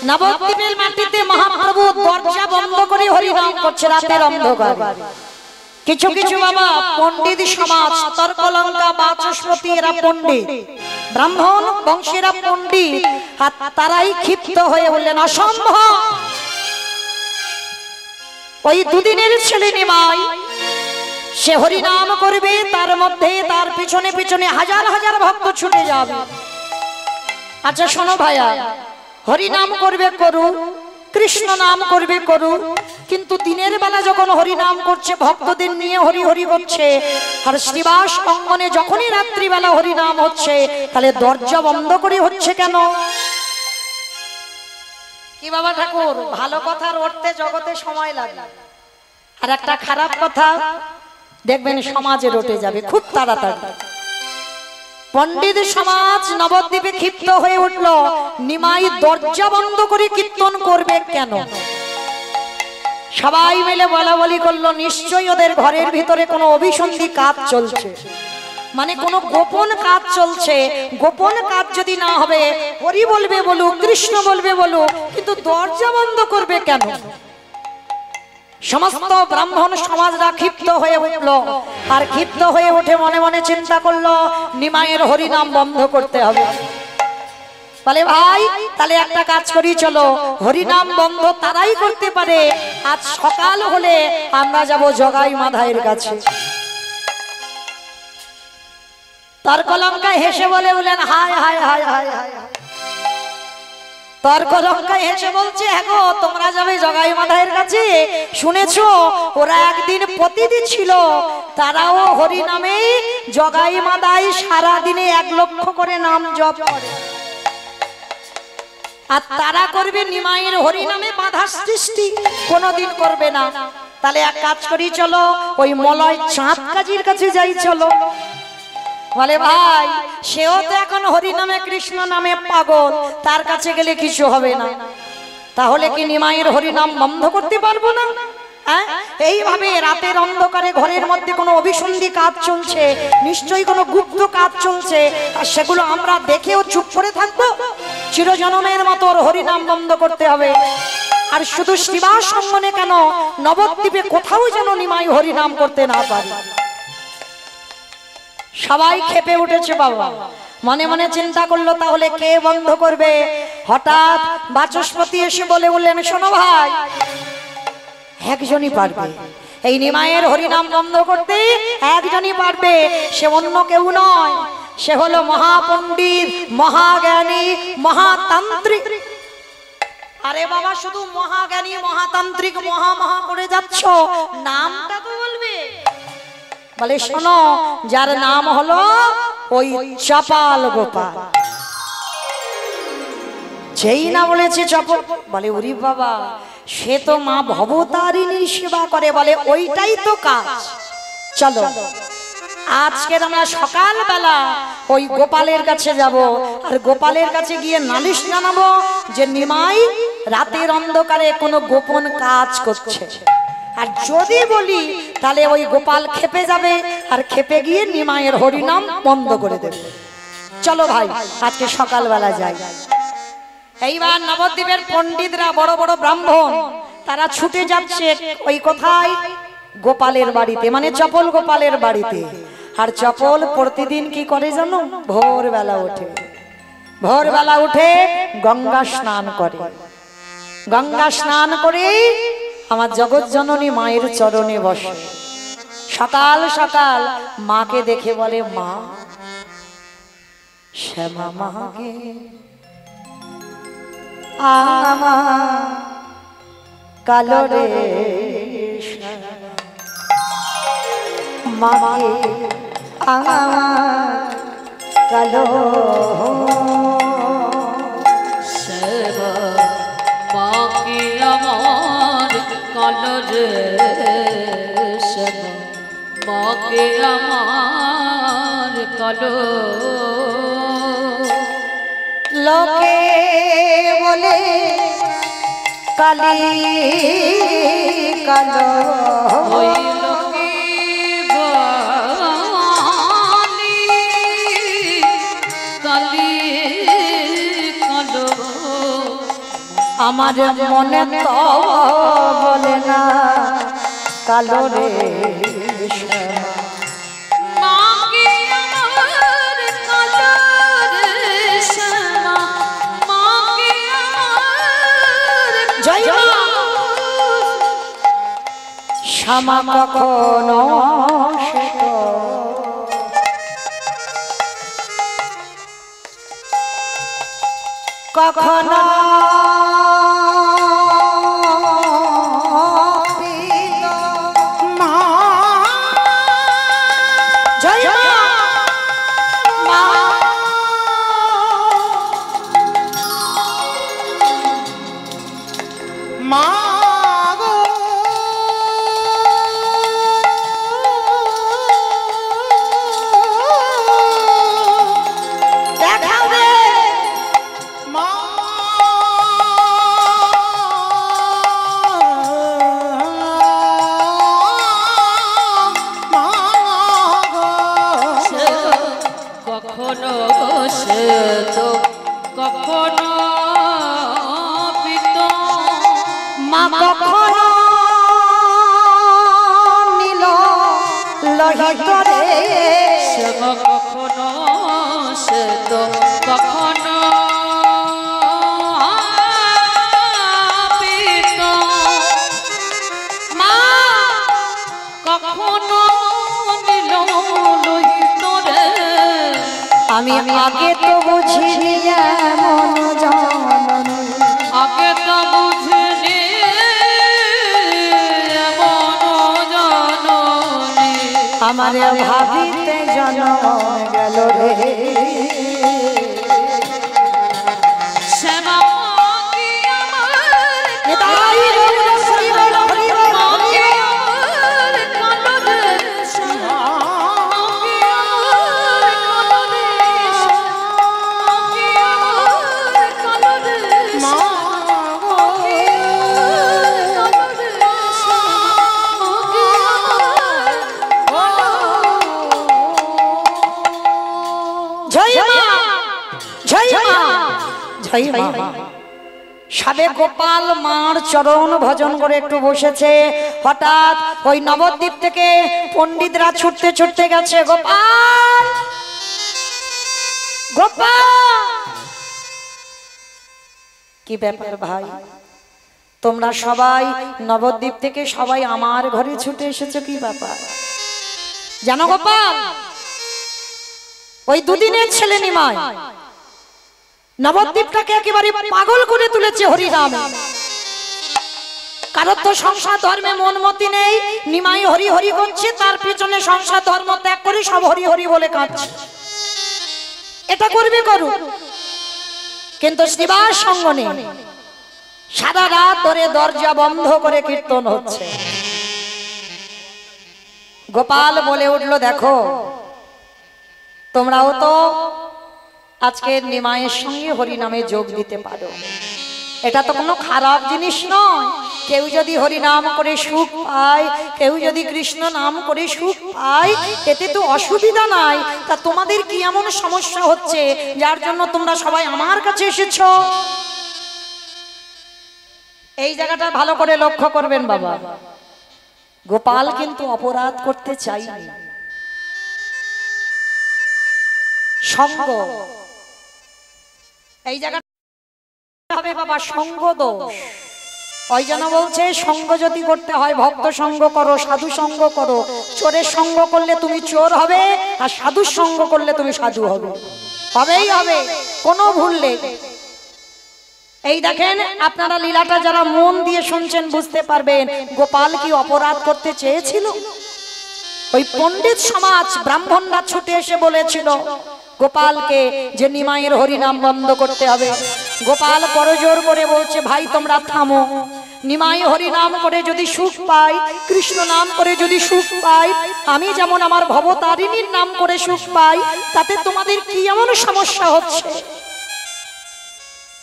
নবদ্বীপের মাটিতে মহাপ্রভু দরজা বন্ধ করে হরিনাম করছে রাতের অন্ধকারে। কিছু কিছু বাবা পণ্ডিত সমাজ, তর্কলঙ্কা, বাচস্পতি, এরা পণ্ডিত, ব্রাহ্মণ বংশেরা পণ্ডিত, আর তারাই ক্ষিপ্ত হয়ে বললেন অসম্ভব। ওই দুদিনের ছেলে নিমাই সে হরিনাম করবে, তার মধ্যে তার পিছনে পিছনে হাজার হাজার ভক্ত ছুটে যাবে। আচ্ছা শোনো ভাইয়া, হরিনাম করবে করু, কৃষ্ণ নাম করবে করু, কিন্তু দিনের বেলা যখন হরিনাম করছে ভক্তদের নিয়ে হরি হরি করছে, আর শ্রীবাস অঙ্গনে যখনই রাত্রিবেলা হরিনাম হচ্ছে, তাহলে দরজা বন্ধ করে হচ্ছে কেন? কি বাবা ঠাকুর, ভালো কথা রটতে জগতে সময় লাগে, আর একটা খারাপ কথা দেখবেন সমাজে রটে যাবে খুব তাড়াতাড়ি। পণ্ডিত সমাজ নবদ্বীপে ক্ষিপ্ত হয়ে উঠল, নিমাই দরজা বন্ধ করে কীর্তন করবে কেন? সবাই মিলে বলা বলি করলো, নিশ্চয়ই ওদের ঘরের ভিতরে কোনো অভিসন্ধি কাজ চলছে, মানে কোনো গোপন কাজ চলছে। গোপন কাজ যদি না হবে, হরি বলবে বলুক, কৃষ্ণ বলবে বলুক, কিন্তু দরজা বন্ধ করবে কেন? সমস্ত ব্রাহ্মণ সমাজরা ক্ষিপ্ত হয়ে উঠল, আর ক্ষিপ্ত হয়ে উঠে মনে মনে চিন্তা করলো নিমাইয়ের হরিনাম বন্ধ করতে হবে। বলে ভাই তাহলে একটা কাজ করি, চলো হরিনাম বন্ধ তারাই করতে পারে, আজ সকাল হলে আমরা যাব জগাই মাধাইয়ের কাছে। তর্কলঙ্কায় হেসে বলে বলেন হায় হায় হায় হায় হায়। তর্কলঙ্কায় হেসে বলছে, হ্যাঁ গো তোমরা যাবে জগাই মাধাইয়ের কাছে? শুনেছো ওরা একদিন প্রতিদিন ছিল, তারাও হরি নামে জগাই মাধাই সারা দিনে 1 লক্ষ করে নাম জপ করে, আর তারা করবে নিমাইয়ের হরি নামে বাধা সৃষ্টি, কোনোদিন করবে না। তাহলে এক কাজ করি, চলো ওই মলয় চাঁদ কাজীর কাছে যাই চলো। বলে ভাই সেও তো এখন হরি নামে কৃষ্ণ নামে পাগল, তার কাছে গেলে কিছু হবে না। তাহলে কি নিমাইয়ের হরিনাম বন্ধ করতে পারবো না? এইভাবে রাতের অন্ধকারে ঘরের মধ্যে কোনো অভিসন্ধি কাজ চলছে, নিশ্চয়ই কোনো গুপ্ত কাজ চলছে, আর সেগুলো আমরা দেখেও চুপ করে থাকবো? চিরজনমের মতো হরিনাম বন্ধ করতে হবে। আর শুধু শ্রীবাস অঙ্গনে কেন, নবদ্বীপে কোথাও যেন নিমাই হরিনাম করতে না পারে। সবাই খেপে উঠেছে বাবা, মনে মনে চিন্তা করলো তাহলে কে বন্ধ করবে? হঠাৎ বাচস্পতি এসে বলে বললেন, শোনো ভাই, একজনই পারবে এই নিমাইয়ের হরিনাম বন্ধ করতে, একজনই পারবে, সে অন্য কেউ নয়, সে হলো মহাপণ্ডিত, মহাজ্ঞানী, মহাতান্ত্রিক। আরে বাবা শুধু মহাজ্ঞানী মহাতান্ত্রিক মহা মহা করে যাচ্ছ, নামটা তো বলবে। বলে শোনো, যার নাম হলো ওই চপাল গোপাল। যেই না বলেছে চপল, বলে ওরে বাবা সে তো মা ভবতারিণীর সেবা করে, বলে ওইটাই তো কাজ। চলো আজকে আমরা সকালবেলা ওই গোপালের কাছে যাব, আর গোপালের কাছে গিয়ে নালিশ জানাবো যে নিমাই রাতের অন্ধকারে কোনো গোপন কাজ করছে। আর যদি বলি তাহলে ওই গোপাল খেপে যাবে, আর খেপে গিয়ে নিমাইয়ের হরিনাম বন্ধ করে দেবে। চলো ভাই আজকে সকালবেলা যাই। এইবার নবদ্বীপের পণ্ডিতরা, বড় বড় ব্রাহ্মণ, তারা ছুটে যাচ্ছে ওই কোথায়, গোপালের বাড়িতে, মানে চপল গোপালের বাড়িতে। আর চপল প্রতিদিন কি করে জানো, ভোরবেলা ওঠে, ভোরবেলা উঠে গঙ্গা স্নান করে, গঙ্গা স্নান করে আমার জগৎ জননী মায়ের চরণে বসে। সকাল সকাল মাকে দেখে বলে, মা শ্যামা মাকে আমার কালো রে মাকে আমার কালো শ্যামা মাকে আমার কালো রে, শ্যামা মাকে আমার কালো। লোকে বলে কালী কালো, ওই লোকে বলে কালী কালো, আমার মনে তো বলে না কালো রে মাকে আমার কালো রেশমা, মাকে আমার জয় মা শ্যামা কখনো সে তো কখনো পিত মা জয় মা মা গো দেখাবে মা কখনো সে তো কখনো পিত মা কখনো নীল লোহিত রে শ্যামা কখনো সে তো কখনো পিত মা কখনো নীল লোহিত রে আমি আগে তো বুঝিনি এমন জাননি আগে তো বুঝিনি এমন জাননি আমার ভাবিতে জন্ম গেল রে শ্যামা মাকে আমার নিতাই গৌর শ্রী বল হরি বল মাকে আমার কালো রেশমা, মাকে আমার কালো রেশমা, মাকে আমার কালো রেশমা, মাকে আমার কালো রেশমা, মাকে আমার জয় মা জয় মা জয় মা সাবে গোপাল মার চরণ ভজন করে একটু বসেছে হঠাৎ ওই নবদ্বীপ থেকে পণ্ডিতরা ছুটতে ছুটতে গেছে গোপাল গোপাল কি ব্যাপার ভাই তোমরা সবাই নবদ্বীপ থেকে সবাই আমার ঘরে ছুটে এসেছো কি ব্যাপার জানো গোপাল ওই দুদিনের ছেলে নিমাই নবদ্বীপটাকে একেবারে পাগল করে তুলেছে হরিনাম কারোর তো সংসার ধর্মে মন মতি নেই নিমাই হরি হরি করছে তার পিছনে সংসার ধর্ম ত্যাগ করে সব হরি হরি বলে কাঁদছে এটা করবে করুক কিন্তু শ্রীবাস সঙ্গ নেই সারা রাত ধরে দরজা বন্ধ করে কীর্তন হচ্ছে গোপাল বলে উঠলো দেখো তোমরাও তো আজকে নিমায়ের সঙ্গে হরিনামে যোগ দিতে পারো এটা তো কোনো খারাপ জিনিস নয় কেউ যদি হরিনাম করে সুখ পায় কেউ যদি কৃষ্ণ নাম করে সুখ পায় এতে তো অসুবিধা নাই তা তোমাদের কি এমন সমস্যা হচ্ছে যার জন্য তোমরা সবাই আমার কাছে এসেছো এই জায়গাটা ভালো করে লক্ষ্য করবেন বাবা গোপাল কিন্তু অপরাধ করতে চাইনি সঙ্গ এই জায়গাটা হবে বাবা সঙ্গ দোষ ওই জন্য বলছে সঙ্গ যদি করতে হয় ভক্ত সঙ্গ করো সাধু সঙ্গ করো চোরের সঙ্গ করলে তুমি চোর হবে আর সাধুর সঙ্গ করলে তুমি সাধু হবে হবেই হবে কোনো ভুল নেই এই দেখেন আপনারা লীলাটা যারা মন দিয়ে শুনছেন বুঝতে পারবেন গোপাল কি অপরাধ করতে চেয়েছিল ওই পণ্ডিত সমাজ ব্রাহ্মণরা ছুটে এসে বলেছিল গোপালকে যে নিমাইয়ের হরিনাম বন্ধ করতে হবে গোপাল করজোর করে বলছে ভাই তোমরা থামো নিমাই হরিনাম করে যদি সুখ পাই কৃষ্ণ নাম করে যদি সুখ পাই আমি যেমন আমার ভবতারিণীর নাম করে সুখ পাই তাতে তোমাদের কি এমন সমস্যা হচ্ছে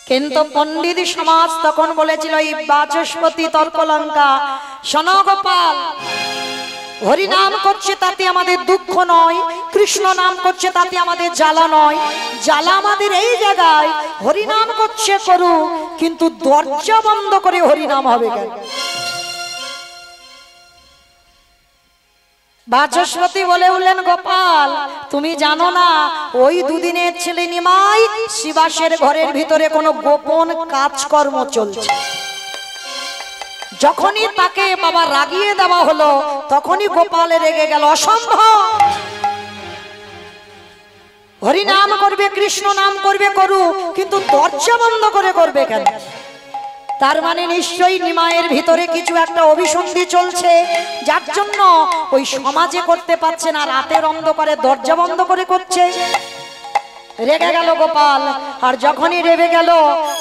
কিন্তু পণ্ডিত সমাজ তখন বলেছিল এই বাচস্পতি তর্কলঙ্কা শোনো গোপাল হরি নাম করছে তাতে আমাদের দুঃখ নয়, কৃষ্ণ নাম করছে তাতে আমাদের জ্বালা নয়। জ্বালা আমাদের এই জায়গায়, হরি নাম করছে করু, কিন্তু দরজা বন্ধ করে হরি নাম হবে কেন? বাচস্পতি বলে উঠলেন, গোপাল তুমি জানো না ওই দুদিনের ছেলে নিমাই শিবাসের ঘরের ভিতরে কোনো গোপন কাজকর্ম চলছে। যখনই তাকে বাবা রাগিয়ে দেওয়া হলো তখনই গোপাল রেগে গেল, অসম্ভব, হরি নাম করবে কৃষ্ণ নাম করবে করু, কিন্তু দরজা বন্ধ করে করবে কেন? তার মানে নিশ্চয়ই নিমায়ের ভিতরে কিছু একটা অভিসন্ধি চলছে, যার জন্য ওই সমাজে করতে পারছে না, রাতের অন্ধকারে দরজা বন্ধ করে করছে। রেগে গেল গোপাল। আর যখনই রেগে গেল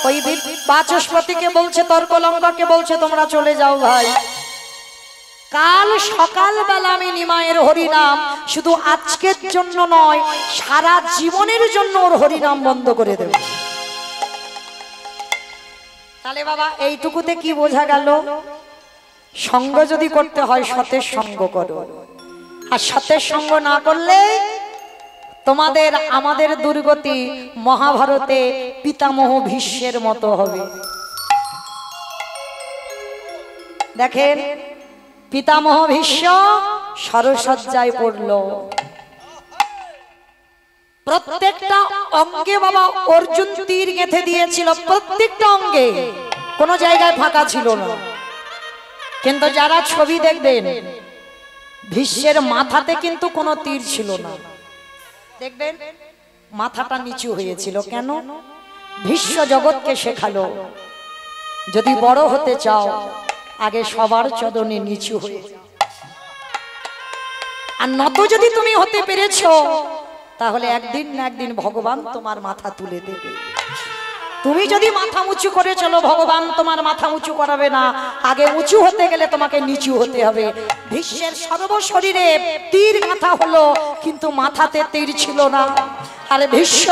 ওই বাচস্পতিকে বলছে, তর্কলঙ্কাকে বলছে, তোমরা চলে যাও ভাই, কাল সকালবেলা আমি নিমায়ের হরিনাম শুধু আজকের জন্য নয় সারা জীবনের জন্য ওর হরিনাম বন্ধ করে দেব। তাহলে বাবা এইটুকুতে কি বোঝা গেল? সঙ্গ যদি করতে হয় সতের সঙ্গ করো, আর সতের সঙ্গ না করলে তোমাদের আমাদের দুর্গতি মহাভারতে পিতামহ ভীষ্মের মতো হবে। দেখেন পিতামহ ভীষ্ম সরসজ্জায় পড়ল, প্রত্যেকটা অঙ্গে বাবা অর্জুন তীর গেঁথে দিয়েছিল, প্রত্যেকটা অঙ্গে, কোনো জায়গায় ফাঁকা ছিল না। কিন্তু যারা ছবি দেখবেন ভীষ্মের মাথাতে কিন্তু কোনো তীর ছিল না, দেখবেন মাথাটা নিচু হয়েছিল। কেন? ভীষ্ম জগৎকে শেখালো যদি বড় হতে চাও আগে সবার চরণে নিচু হয়ে যাও, আর নত যদি তুমি হতে পেরেছো তাহলে একদিন না একদিন ভগবান তোমার মাথা তুলে দেবে। তুমি যদি মাথা উঁচু করে চলো ভগবান তোমার মাথা উঁচু করাবে না, আগে উঁচু হতে গেলে তোমাকে নিচু হতে হবে। ভীষ্মের সর্বশরীরে তীর গাঁথা হলো কিন্তু মাথাতে তীর ছিল না। আর ভীষ্ম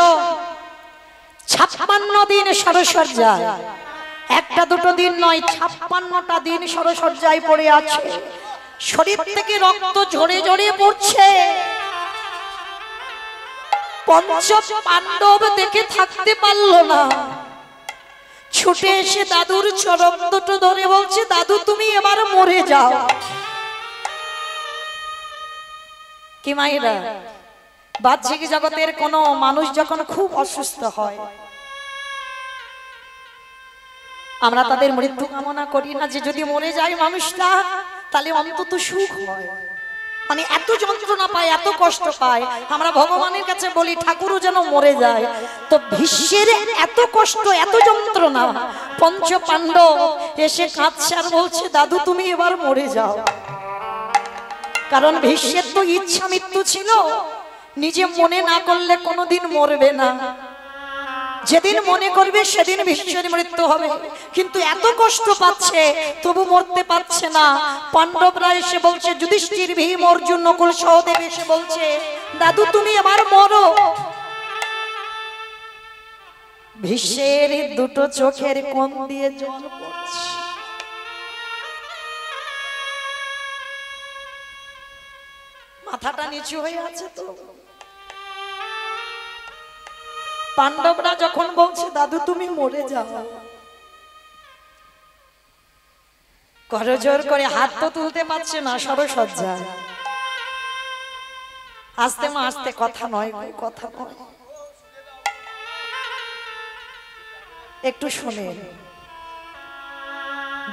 56 দিন সরসজ্জায়, একটা দুটো দিন নয় 56টা দিন সরসজ্জায় পড়ে আছে, শরীর থেকে রক্ত ঝরে ঝরে পড়ছে। পঞ্চ পাণ্ডব দেখে থাকতে পারলো না, ছুটে এসে দাদুর চরণ দুটো ধরে বলছে, দাদু তুমি এবার মরে যাও। কি মায়েরা, বাহ্যিক জগতের কোন মানুষ যখন খুব অসুস্থ হয় আমরা তাদের মৃত্যু কামনা করি না, যে যদি মরে যায় মানুষটা তাহলে অন্তত সুখ হয়। মানে এত যন্ত্রণা পায়, এত কষ্ট পায়, আমরা ভগবানের কাছে বলি ঠাকুরও যেন মরে যায়। তো ভীষ্মের এত কষ্ট, এত যন্ত্রণা, পঞ্চ পাণ্ডব এসে কাঁদছে আর বলছে, দাদু তুমি এবার মরে যাও। কারণ ভীষ্মের তো ইচ্ছা মৃত্যু ছিল, নিজে মনে না করলে কোনোদিন মরবে না, যেদিন মনে করবে সেদিন ভীষ্মের মৃত্যু হবে। কিন্তু এত কষ্ট পাচ্ছে তবু মরতে পারছে না। পাণ্ডবরা এসে বলছে, যুধিষ্ঠির ভীম অর্জুন নকুল সহদেব এসে বলছে, দাদু তুমি এবার মরো। ভীষ্মের দুটো চোখের কোণ দিয়ে জল পড়ছে। মাথাটা নিচু হয়ে আছে তো। পাণ্ডবরা যখন বলছে দাদু তুমি মরে যাও, করজোর করে হাত তো তুলতে পারছে না সরসজ্জায়। আস্তে মা আস্তে, কথা নয়, কথা নয়, একটু শুনে।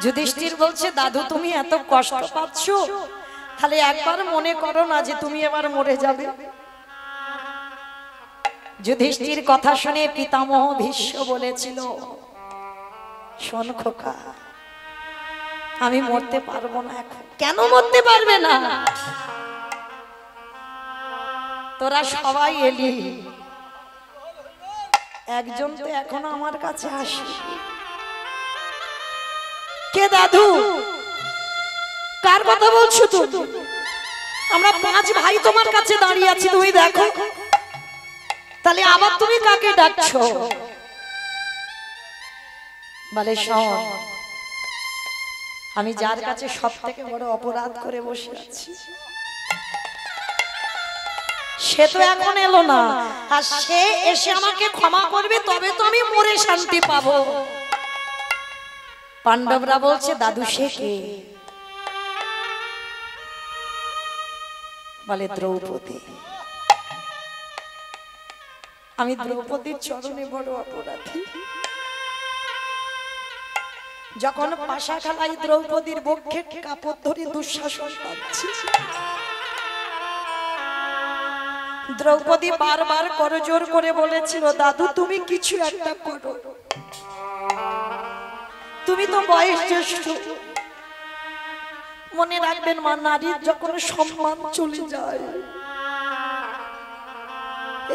যুধিষ্ঠির বলছে, দাদু তুমি এত কষ্ট পাচ্ছ, তাহলে একবার মনে করো না যে তুমি এবার মরে যাবে। যুধিষ্ঠির কথা শুনে পিতামহ ভীষ্ম বলেছিল, শোন খোকা, আমি মরতে পারবো না এখন। কেন মরতে পারবে না? তোরা সবাই এলি, একজন তো এখনো আমার কাছে আসে। কে দাদু? কার কথা বলছো তুমি? আমরা 5 ভাই তোমার কাছে দাঁড়িয়ে আছি, তুমি দেখো। তাহলে আবার তুমি কাকে ডাকছো? বলে শোন, আমি যার কাছে সব থেকে বড় অপরাধ করে বসে আছি, সে তো এখন এলো না, আর সে এসে আমাকে ক্ষমা করবে তবে তো আমি মরে শান্তি পাবো। পাণ্ডবরা বলছে দাদু সে কে? বলে দ্রৌপদী। আমি দ্রৌপদীর চরণে বড় অপরাধী। যখন পাশা খেলায় দ্রৌপদীর বক্ষে কাপড় ধরে দুঃশাসন পাচ্ছি, দ্রৌপদী বারবার করজোর করে বলেছিল দাদু তুমি কিছু একটা করো, তুমি তো বয়স জ্যেষ্ঠ। মনে রাখবেন মা, নারীর যখন সম্মান চলে যায়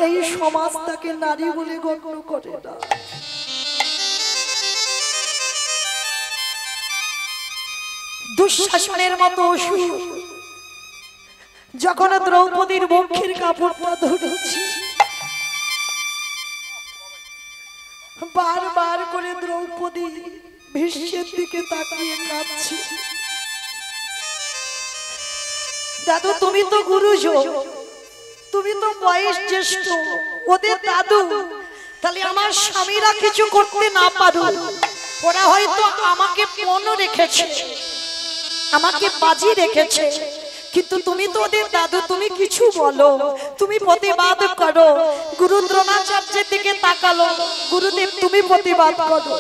এই সমাজ তাকে নারী বলে গণ্য করে না। দুঃশাসনের মতো অসুর যখন দ্রৌপদীর বক্ষের কাপড়টা ধরেছি, বারবার করে দ্রৌপদী ভীষ্মের দিকে তাকিয়ে কাঁদছে। দাদু তুমি তো গুরুজন, তুমি তো বয়স জ্যেষ্ঠ, ওদের দাদু, তাহলে আমার স্বামীরা কিছু করতে না পারুক, ওরা হয়তো আমাকে পণ রেখেছে, আমাকে বাজি রেখেছে, কিন্তু তুমি তো ওদের দাদু, তুমি কিছু বলো, তুমি প্রতিবাদ করো। গুরু দ্রোণাচার্যের দিকে তাকালো, গুরুদেব তুমি প্রতিবাদ করো।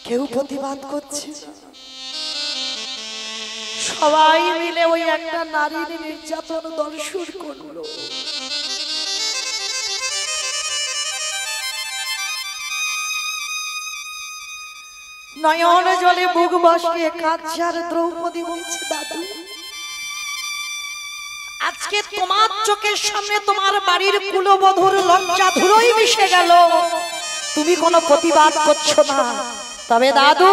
কেউ প্রতিবাদ করছে না। সবাই মিলে ওই একটা নারীর নির্যাতন দর্শন করলো। নয়ন জলে বুক ভাসিয়ে কাঁদছে আর দ্রৌপদী বলছে দাদু আজকে তোমার চোখের সামনে তোমার বাড়ির কুলবধূর লজ্জা ধুলোই মিশে গেল, তুমি কোনো প্রতিবাদ করছো না। তবে দাদু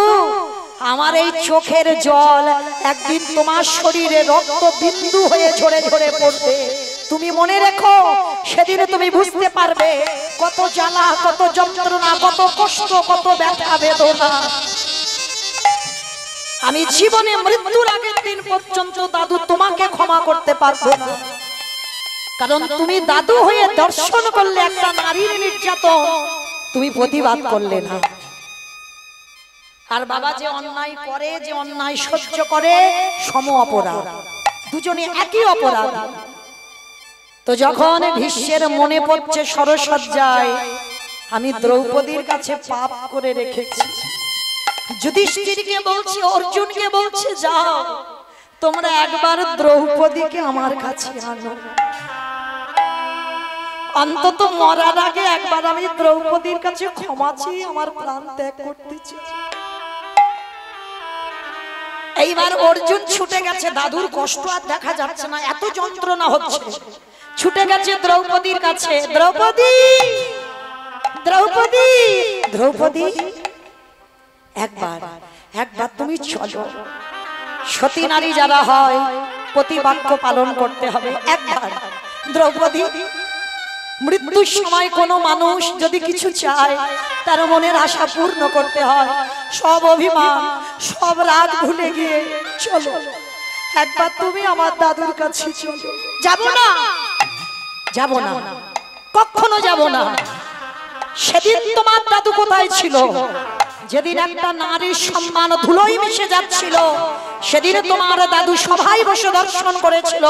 আমার এই চোখের জল একদিন তোমার শরীরে রক্ত বিন্দু হয়ে ঝরে ঝরে পড়বে, তুমি মনে রেখো, সেদিনে তুমি বুঝতে পারবে কত জ্বালা, কত যন্ত্রণা, কত কষ্ট, কত ব্যথা বেদনা। আমি জীবনে মৃত্যুর আগের দিন পর্যন্ত দাদু তোমাকে ক্ষমা করতে পারবো না, কারণ তুমি দাদু হয়ে দর্শন করলে একটা নারীর নির্যাতন, তুমি প্রতিবাদ করলে না। আর বাবা যে অন্যায় করে, যে অন্যায় সহ্য করে, সম অপরাধ, দুজনে একই অপরাধ। তো যখন ভীষ্মের মনে পড়ছে সরসজ্জায় আমি দ্রৌপদীর কাছে পাপ করে রেখেছি, যুধিষ্ঠিরকে বলছে, অর্জুনকে বলছে যাও তোমরা একবার দ্রৌপদীকে আমার কাছে আনো, অন্তত মরার আগে একবার আমি দ্রৌপদীর কাছে ক্ষমা চেয়ে আমার প্রাণ ত্যাগ করতে চাই। এইবার অর্জুন ছুটে গেছে, দাদুর কষ্ট আর দেখা যাচ্ছে না, এত যন্ত্রণা হচ্ছে, ছুটে গেছে দ্রৌপদীর কাছে। দ্রৌপদী, দ্রৌপদী, দ্রৌপদী একবার একবার তুমি চলো। সতী নারী যারা হয় প্রতিবাক্য পালন করতে হবে। একবার দ্রৌপদী, মৃত্যুর সময় কোনো মানুষ যদি কিছু চায় তার মনের আশা পূর্ণ করতে হয়, সব অভিমান, সব রাগ ভুলে গিয়ে চলো, একবার তুমি আমার দাদুর কাছে চলো। যাব না, যাব না, কখনো যাব না। সেদিন তোমার দাদু কোথায় ছিল? যেদিন একটা নারীর সম্মান ধুলোয় মিশে যাচ্ছিল, সেদিন তোমার দাদু সভায় বসে দর্শন করেছিল।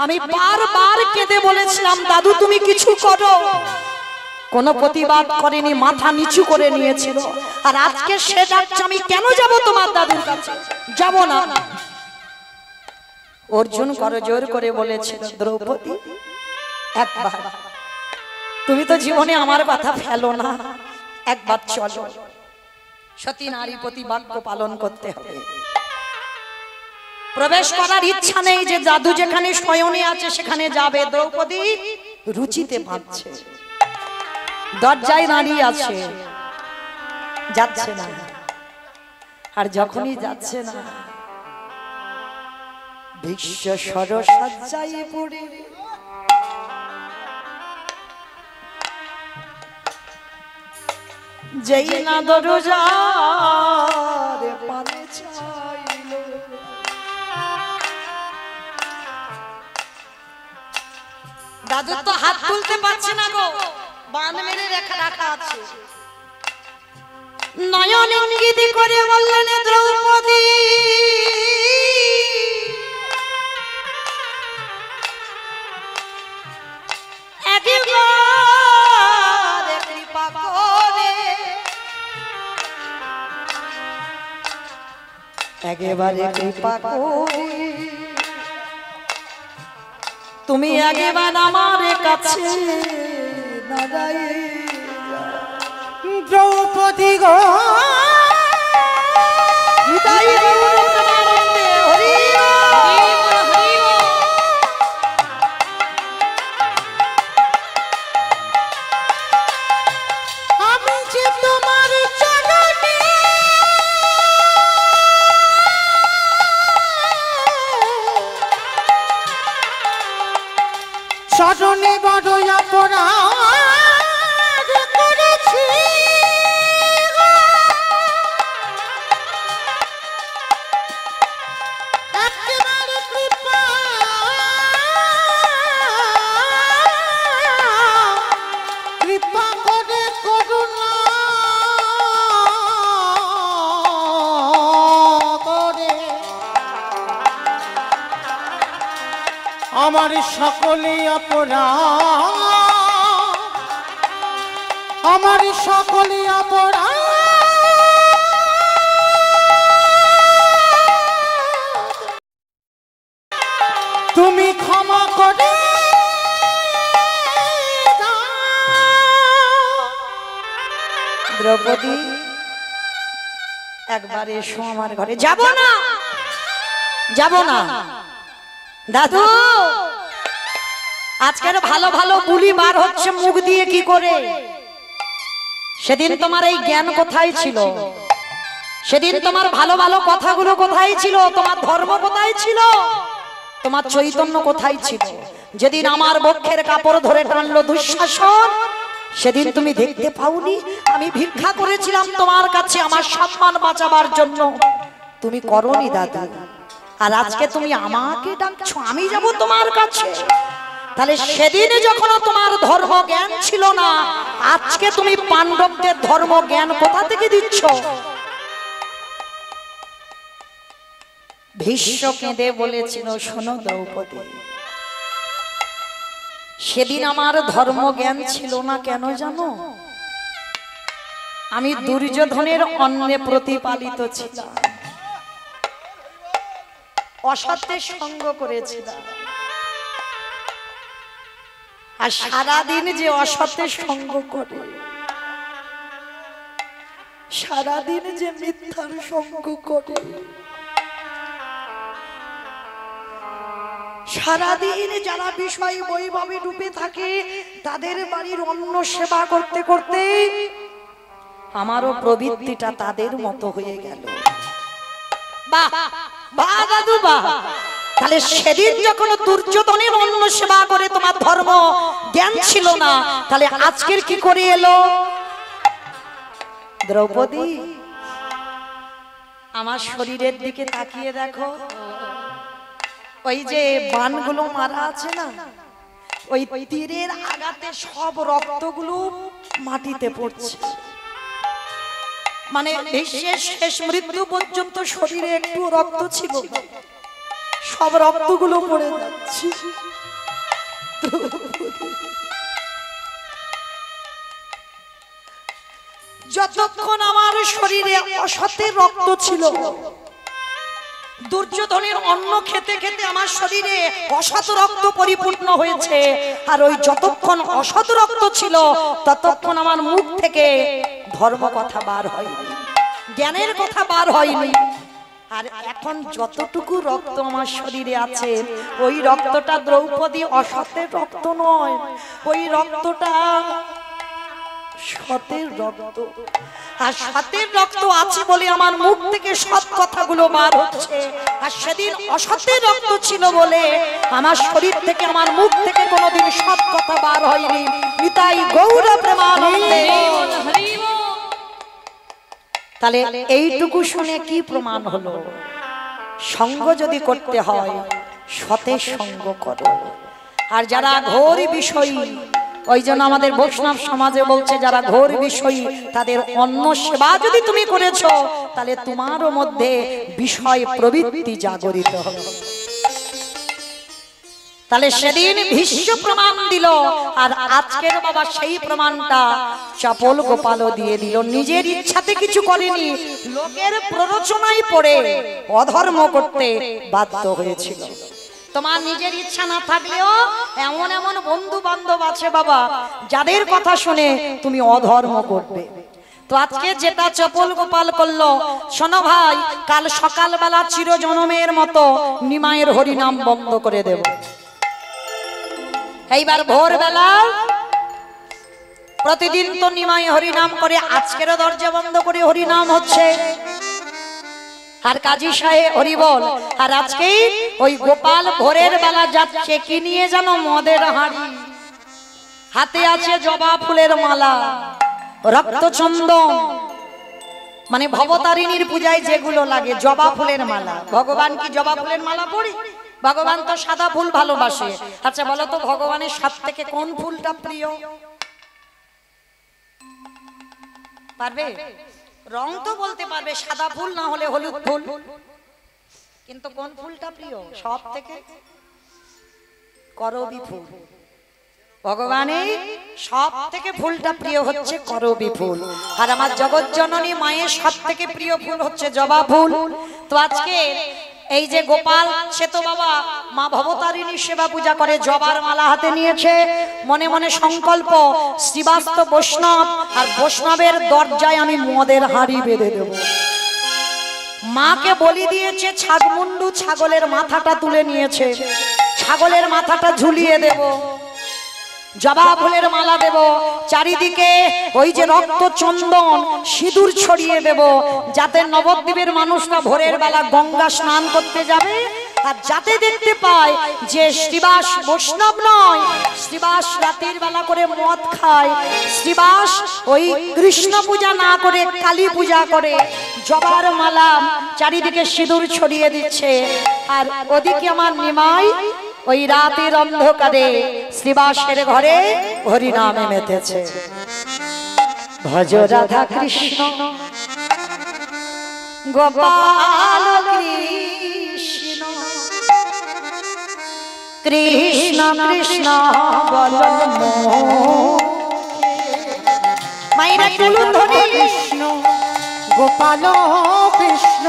আমি বারবার কেঁদে বলেছিলাম দাদু তুমি কিছু করো, কোনো প্রতিবাদ করেনি, মাথা নিচু করে নিয়েছিল। আর আজকে সে ডাকছে, আমি কেন যাব তোমার দাদুর কাছে? যাব না। অর্জুন করজোর করে বলেছিল দ্রৌপদী একবার, তুমি তো জীবনে আমার কথা ফেলো না, একবার চলো। সতী নারী প্রতিবাক্য পালন করতে হবে। প্রবেশ করার ইচ্ছা নেই যে দাদু যেখানে শয়নে আছে সেখানে যাবে। দ্রৌপদী রুচিতে ভাবছে, দরজায় দাঁড়িয়ে আছে, যাচ্ছে না। আর যখনই যাচ্ছে না, ভীষ্ম সরসজ্জায় পড়ে যেই না দরজার পানে দাদু তো হাত তুলতে পারছে না গো, বান মেরে রাখা আছে। নয়ন ইঙ্গিত করে বললেন দ্রৌপদী, একবার কৃপা করে, একেবারে কৃপা করে তুমি একবার আমার কাছে দাঁড়াই। দ্রৌপদী গো আমি যে তোমার চরণে চরণে বড় অপরাধ করেছি, একেবারে কৃপা করে করুণা করে আমার সকলে অপরাধ, আমার সকলে অপরাধ তুমি ক্ষমা করে দাও। দ্রৌপদী একবার এসো আমার ঘরে। যাব না, যাব না দাদু, আজকের ভালো ভালো বুলি বার হচ্ছে মুখ দিয়ে কি করে? সেদিন তোমার এই জ্ঞান কোথায় ছিল? সেদিন তোমার ভালো ভালো কথাগুলো কোথায় ছিল? তোমার ধর্ম কোথায় ছিল? তোমার চৈতন্য কোথায় ছিল? যেদিন আমার বক্ষের কাপড় ধরে টানলো দুঃশাসন, সেদিন তুমি দেখতে পাওনি? আমি ভিক্ষা করেছিলাম তোমার কাছে আমার সম্মান বাঁচাবার জন্য, তুমি করনি দাদা। আর আজকে তুমি আমাকে ডাকছো, আমি যাব তোমার কাছে? তাহলে সেদিনে যখন তোমার ধর্ম জ্ঞান ছিল না, আজকে তুমি পাণ্ডবদের ধর্ম জ্ঞান কোথা থেকে দিচ্ছ? ভীষ্ম কেঁদে বলেছিল, শোনো দ্রৌপদী, সেদিন আমার ধর্ম জ্ঞান ছিল না কেন জানো? আমি দুর্যোধনের অন্নে প্রতিপালিত ছিলাম, অসত্যের সঙ্গ করেছিলাম। আর সারাদিন যে অসত্যের সঙ্গ করে, সারাদিন যে মিথ্যার সঙ্গ করে, সারাদিন যারা বিষয় বৈভবে ডুবে থাকে, তাদের বাড়ির অন্ন সেবা করতে করতে আমারও প্রবৃত্তিটা তাদের মতো হয়ে গেল। বাহ বাহ দাদু বাহ। তাহলে সেদিন যখন দুর্যোধনের অন্ন সেবা করে তোমার ধর্ম জ্ঞান ছিল না, তাহলে আজকের কি করে এলো? দ্রৌপদী আমার শরীরের দিকে তাকিয়ে দেখো, ওই যে বানগুলো মারা আছে না, ওই তীরের আঘাতে সব রক্তগুলো মাটিতে পড়ছে। মানে শেষ মৃত্যু পর্যন্ত শরীরে একটু রক্ত ছিল, সব রক্তগুলো পড়ে যাচ্ছে। যতক্ষণ আমার শরীরে অসতের রক্ত ছিল, দুর্যোধনের অন্ন খেতে খেতে আমার শরীরে অসৎ রক্ত পরিপূর্ণ হয়েছে। আর ওই যতক্ষণ অসৎ রক্ত ছিল, ততক্ষণ আমার মুখ থেকে ধর্ম কথা বার হয়নি, জ্ঞানের কথা বার হয়নি। আর এখন যতটুকু রক্ত আমার শরীরে আছে, ওই রক্তটা দ্রৌপদী অসতের রক্ত নয়, ওই রক্তটা সতের রক্ত। আর সতের রক্ত আছে বলে আমার মুখ থেকে সৎ কথাগুলো বার হচ্ছে। আর সেদিন অসতের রক্ত ছিল বলে আমার শরীর থেকে, আমার মুখ থেকে কোনোদিন সৎ কথা বার হয়নি। নিতাই গৌর প্রেমানন্দে। তাহলে এইটুকু শুনে কি প্রমাণ হলো? সঙ্গ যদি করতে হয়, সতের সঙ্গ করো। আর যারা ঘোর বিষয়ী, ওই জন্য আমাদের বৈষ্ণব সমাজে বলছে যারা ঘোর বিষয়ী তাদের অন্ন সেবা যদি তুমি করেছো তাহলে তোমারও মধ্যে বিষয় প্রবৃত্তি জাগরিত হবে। তাহলে সেদিন ভীষ্ম প্রমাণ দিল, আর আজকের বাবা সেই প্রমাণটা চপল গোপালও দিয়ে দিল। নিজের ইচ্ছাতে কিছু করেনি, লোকের প্ররোচনায় পড়ে অধর্ম করতে বাধ্য হয়েছিল। তোমার নিজের ইচ্ছা না থাকলেও এমন এমন বন্ধু বান্ধব আছে বাবা যাদের কথা শুনে তুমি অধর্ম করবে। তো আজকে যেটা চপল গোপাল করলো, শোনো ভাই, কাল সকালবেলা চিরজনমের মতো নিমাইয়ের হরিনাম বন্ধ করে দেব। এইবার ভোরবেলা প্রতিদিন তো নিমাই হরিনাম করে, আজকেরও দরজা বন্ধ করে হরিনাম হচ্ছে। আর কাজী সাহেব হরি বল। আর আজকে ওই গোপাল ভোরের বেলা যাচ্ছে কি নিয়ে জানো? মদের হাঁড়ি, হাতে আছে জবা ফুলের মালা, রক্তচন্দন, মানে ভবতারিণীর পূজায় যেগুলো লাগে জবা ফুলের মালা। ভগবান কি জবা ফুলের মালা পড়ি? ভগবান তো সাদা ফুল ভালোবাসে। আচ্ছা বলো তো ভগবানের সব থেকে কোন ফুলটা প্রিয়? পারবে? রং তো বলতে পারবে, সাদা ফুল না হলে হলুদ ফুল, কিন্তু কোন ফুলটা প্রিয় সব থেকে? করবী ফুল। ভগবানের সব থেকে ফুলটা প্রিয় হচ্ছে করবী ফুল। আর আমার জগৎ জননী মায়ের সব থেকে প্রিয় ফুল হচ্ছে জবা ফুল। তো আজকে এই যে গোপাল, সে তো বাবা মা ভবতারিণীর সেবা পূজা করে, জবার মালা হাতে নিয়েছে, মনে মনে সংকল্প শ্রীবাস্ত বৈষ্ণব, আর বৈষ্ণবের দরজায় আমি মদের হাঁড়ি বেঁধে দেব। মাকে বলি দিয়েছে ছাগমুন্ডু, ছাগলের মাথাটা তুলে নিয়েছে, ছাগলের মাথাটা ঝুলিয়ে দেব, জবা ফুলের মালা দেব, চারিদিকে ওই যে রক্ত চন্দন সিঁদুর ছড়িয়ে দেব, যাতে নবদ্বীপের মানুষরা ভোরের বেলা গঙ্গা স্নান করতে যাবে আর যাতে দেখতে পায় যে শ্রীবাস বৈষ্ণব নয়, শ্রীবাস রাতের বেলা করে মদ খায়, শ্রীবাস ওই কৃষ্ণ পূজা না করে কালী পূজা করে, জবার মালা চারিদিকে সিঁদুর ছড়িয়ে দিচ্ছে। আর ওদিকে আমার নিমাই ওই রাতের অন্ধকারে শ্রীবাসের ঘরে হরিনামে মেতেছে। ভজ রাধা কৃষ্ণ গোপাল কৃষ্ণ, কৃষ্ণ কৃষ্ণ বল মাইরা তুলুন ধরে। কৃষ্ণ গোপাল কৃষ্ণ,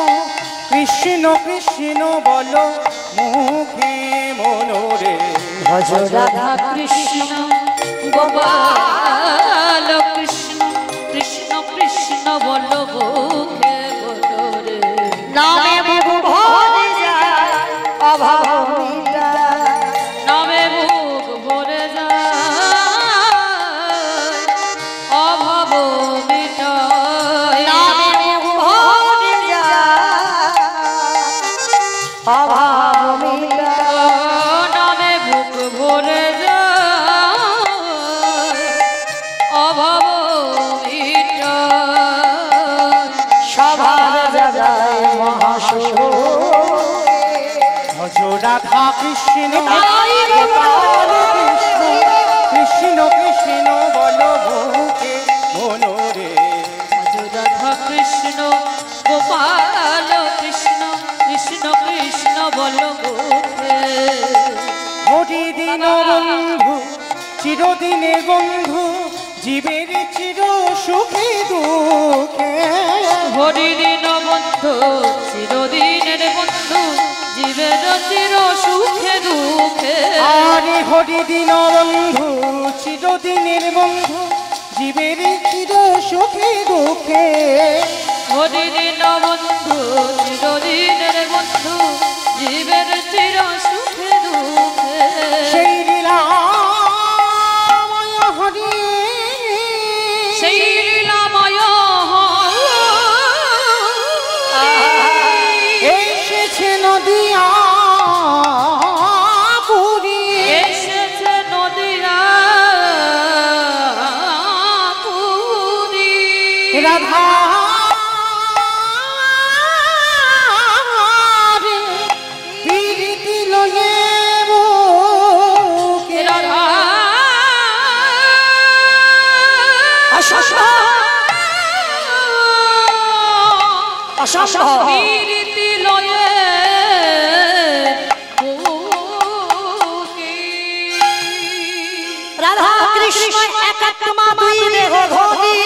কৃষ্ণ কৃষ্ণ বল মুখে মনোরে। ভজ রাধা কৃষ্ণ গোপাল কৃষ্ণ, কৃষ্ণ কৃষ্ণ বল মুখে বলরে। নামে মুখ ভরে যায় অভাব মিটায়, নামে মুখ ভরে যায় অভাব মিটায়, নামে মুখ ভরে যায় অভাব মিটায়, নামে মুখ ভরে যায় অভাব মিটায়। সভার জাগায় মহাসুর। ভজ রাধা কৃষ্ণ তাই গোপাল কৃষ্ণ, কৃষ্ণ কৃষ্ণ বল মুখে মনোরে। রাধা কৃষ্ণ গোপাল কৃষ্ণ, কৃষ্ণ কৃষ্ণ বল মুখে। হরি দিন বন্ধু চিরদিনের বন্ধু, জীবের চির সুখে দুঃখে। হরি দিন বন্ধু চিরদিনের বন্ধু, জীবের চির সুখে দুঃখে। আরে হরি দিন বন্ধু চিরদিনের বন্ধু, জীবের চির সুখে দুঃখে। হরি দিন বন্ধু চিরদিনের বন্ধু, জীবের চির সুখে দুঃখে। সেই লীলাময় হরি, সেই লীলাময় এসেছে নদিয়া পুরী, এসেছে নদিয়া পুরী। রাধা রে প্রীতি লয়ে বুকে। অসম্ভব। প্রীতি লয়ে রাধা কৃষ্ণ একাত্মা দুই দেহ ধরি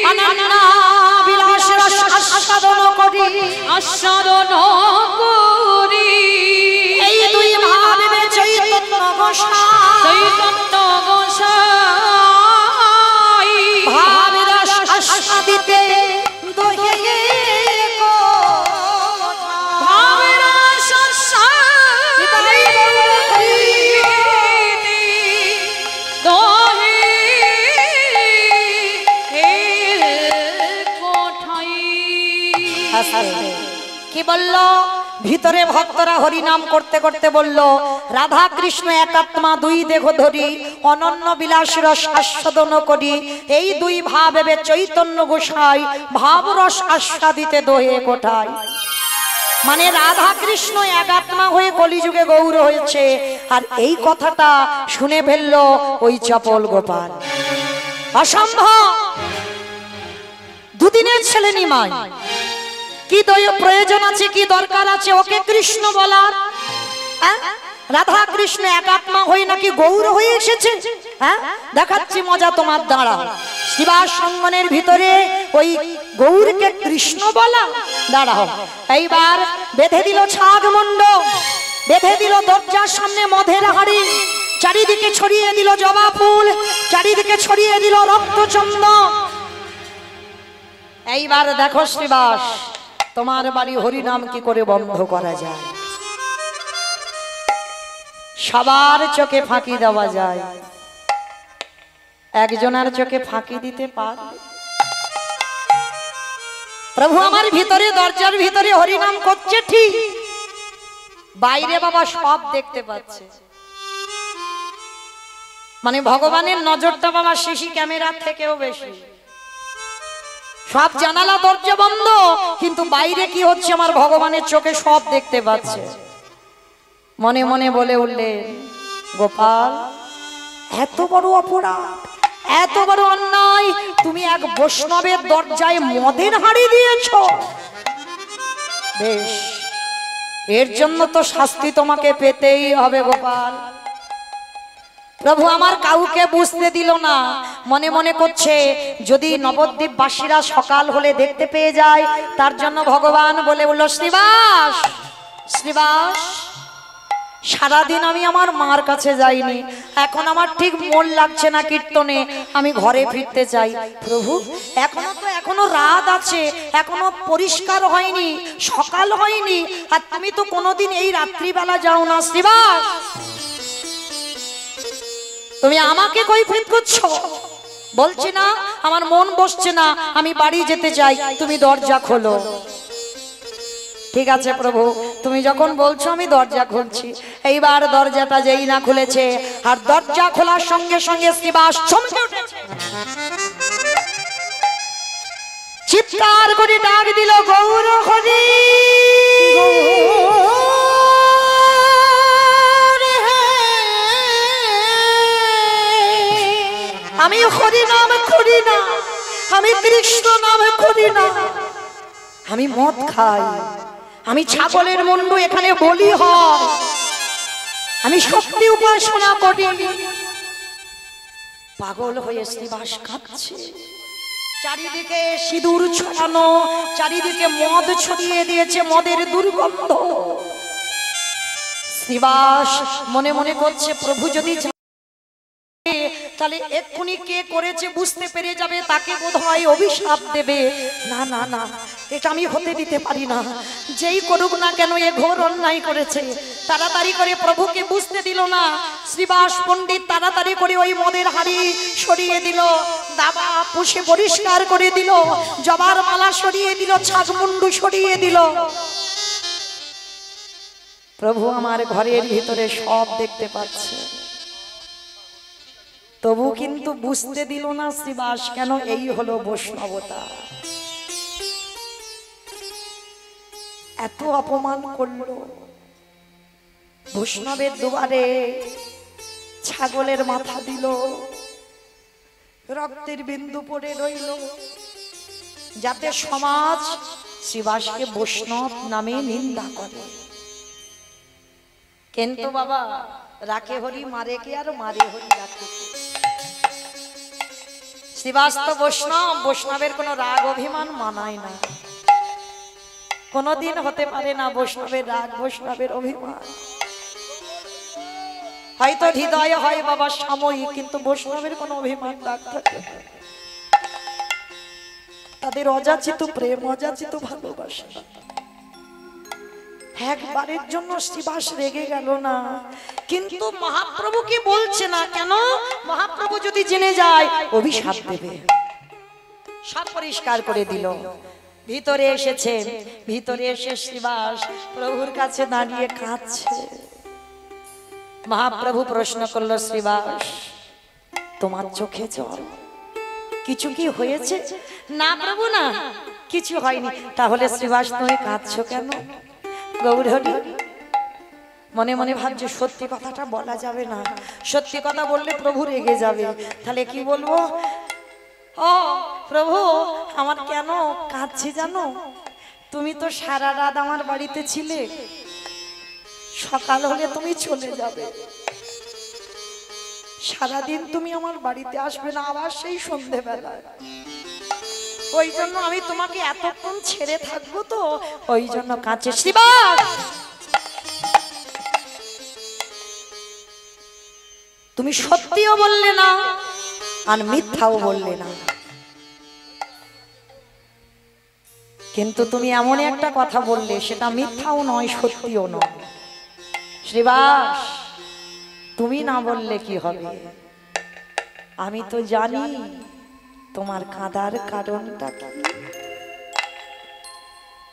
অনন্য বিলাস রস আস্বাদন করি আস্বাদন করি এই দুই ভাবে চৈতন্য গোসাই চৈতন্য গোসাই ভাবে রস আস্বাদিতে দোহে ভাবের কি বলল? ভিতরে ভক্তরা হরি নাম করতে করতে বলল, রাধা কৃষ্ণ একাত্মা দুই দেহ ধরি অনন্য বিলাস রস আস্বাদন করি এই দুই ভাবে চৈতন্য গোসাই ভাব রস আস্বাদিতে দোহে কোঠায়। মানে রাধা কৃষ্ণ একাত্মা হয়ে কলিযুগে গৌর হয়েছে, আর এই কথাটা শুনে ফেললো ওই চপল গোপাল। অসম্ভব। দুদিনের ছেলে নিমাই, কি প্রয়োজন আছে, কি দরকার আছে ওকে কৃষ্ণ বলার? রাধা কৃষ্ণ একাত্মা হয়ে নাকি গৌর হয়ে এসেছে। হ্যাঁ, দেখাচ্ছি মজা তোমার, দাঁড়া। শিবাস সঙ্গনের ভিতরে ওই গৌরকে কৃষ্ণ বলা, দাঁড়াও। এইবার বেঁধে দিল ছাগ মুন্ড, বেঁধে দিল দরজার সামনে মধের হাড়ি, চারিদিকে ছড়িয়ে দিল জবা ফুল, চারিদিকে ছড়িয়ে দিল রক্তচন্দন। এইবার দেখো শ্রীবাস, তোমার বাড়ি হরিনাম কি করে বন্ধ করা যায়? সবার চোখে ফাঁকি দেওয়া যায়, একজনের চোখে ফাঁকি দিতে পারবে? প্রভু আমার ভিতরে দরজার ভিতরে হরিনাম করছে ঠিক, বাইরে বাবা সব দেখতে পাচ্ছে। মানে ভগবানের নজরটা বাবা সিসি ক্যামেরার থেকেও বেশি। সব জানালা দরজা বন্ধ, কিন্তু বাইরে কি হচ্ছে আমার ভগবানের চোখে সব দেখতে পাচ্ছে। মনে মনে বলে উঠলেন, গোপাল এত বড় অপরাধ, এত বড় অন্যায়, তুমি এক বৈষ্ণবের দরজায় মদের হাঁড়ি দিয়েছ। বেশ, এর জন্য তো শাস্তি তোমাকে পেতেই হবে গোপাল। প্রভু আমার কাউকে বুঝতে দিল না, মনে মনে করছে যদি নবদ্বীপবাসীরা সকাল হলে দেখতে পেয়ে যায়, তার জন্য ভগবান বলে বলল, শ্রীবাস শ্রীবাস, সারাদিন আমি আমার মার কাছে যাইনি, এখন আমার ঠিক মন লাগছে না কীর্তনে, আমি ঘরে ফিরতে চাই। প্রভু এখনো রাত আছে, এখনো পরিষ্কার হয়নি, সকাল হয়নি, আর তুমি তো কোনোদিন এই রাত্রিবেলা যাও না। শ্রীবাস, তুমি আমাকে কৈফিয়ত করছো? বলছি না আমার মন বসছে না, আমি বাড়ি যেতে চাই, তুমি দরজা খোলো। ঠিক আছে প্রভু, তুমি যখন বলছো আমি দরজা খুলছি। এইবার দরজাটা যেই না খুলেছে, আর দরজা খোলার সঙ্গে সঙ্গে শ্রীবাস চমকে উঠেছে, চিৎকার করে ডাক দিল, গৌর হরি। আমি হরি নাম করি না, আমি কৃষ্ণ নাম করি না, আমি মদ খাই, আমি ছাগলের মুন্ডু এখানে বলি হয়, আমি শক্তি উপাসনা করি। পাগল হয়ে শ্রীবাস কাঁদছে, চারিদিকে সিঁদুর ছড়ানো, চারিদিকে মদ ছড়িয়ে দিয়েছে, মদের দুর্গন্ধ। শ্রীবাস মনে মনে করছে, প্রভু যদি তাহলে এক্ষুনি কে করেছে বুঝতে পেরে যাবে, তাকে বোধহয় অভিশাপ দেবে। না না না, এটা আমি হতে দিতে পারি না, যেই করুক না কেন এ ঘোর অন্যায় করেছে। তাড়াতাড়ি করে প্রভুকে বুঝতে দিল না। শ্রীবাস পণ্ডিত তাড়াতাড়ি করে ওই মদের হাড়ি সরিয়ে দিল, দাবা পুষে পরিষ্কার করে দিল, জবার মালা সরিয়ে দিল, ছাগমুন্ডু সরিয়ে দিল। প্রভু আমার ঘরের ভিতরে সব দেখতে পাচ্ছে, তবু কিন্তু বুঝতে দিল না শ্রীবাস, কেন এই হলো বৈষ্ণবতা। এত অপমান করলো, বৈষ্ণবের দুয়ারে ছাগলের মাথা দিল, রক্তের বিন্দু পড়ে রইল, যাতে সমাজ শ্রীবাসকে বৈষ্ণব নামে নিন্দা করে। কিন্তু বাবা রাখে হরি মারে কে আর মারে হরি রাখে কে? শ্রীবাস তো বৈষ্ণব, বৈষ্ণবের কোনো রাগ অভিমান মানায় না, কোনদিন হতে পারে না বৈষ্ণবের রাগ বৈষ্ণবের অভিমান। হয়তো হৃদয়ে হয় বাবা সাময়িক, কিন্তু বৈষ্ণবের কোনো অভিমান রাগ থাকে না। তাদের অযাচিত প্রেম, অযাচিত ভালোবাসা। একবারের জন্য শ্রীবাস রেগে গেল না, কিন্তু মহাপ্রভুকে বলছে না কেন? মহাপ্রভু যদি জেনে যায় অভিশাপ দেবে। সব পরিষ্কার করে দিল। ভিতরে এসেছে, ভিতরে এসে শ্রীবাস প্রভুর কাছে দাঁড়িয়ে কাঁদছে। মহাপ্রভু প্রশ্ন করলো, শ্রীবাস তোমার চোখে জল, কিছু কি হয়েছে? না প্রভু না, কিছু হয়নি। তাহলে শ্রীবাস তুমি কাঁদছো কেন? গৌরহরি মনে মনে ভাবছে সত্যি কথাটা বলা যাবে না, সত্যি কথা বললে প্রভু রেগে যাবে। তাহলে কি বলবো? ও প্রভু, আমার কেন কাঁদছি জানো? তুমি তো সারা রাত আমার বাড়িতে ছিলে, সকাল হলে তুমি চলে যাবে, সারাদিন তুমি আমার বাড়িতে আসবে না, আবার সেই সন্ধেবেলায়। ওই জন্য আমি তোমাকে এতক্ষণ ছেড়ে থাকবো, তো ওই জন্য কাঁদছে। শ্রীবাস তুমি সত্যিও বললে না আর মিথ্যাও বললে না, কিন্তু তুমি এমন একটা কথা বললে সেটা মিথ্যাও নয় সত্যিও নয়। শ্রীবাস তুমি না বললে কি হবে? আমি তো জানি তোমার কাঁদার কারণটা কি,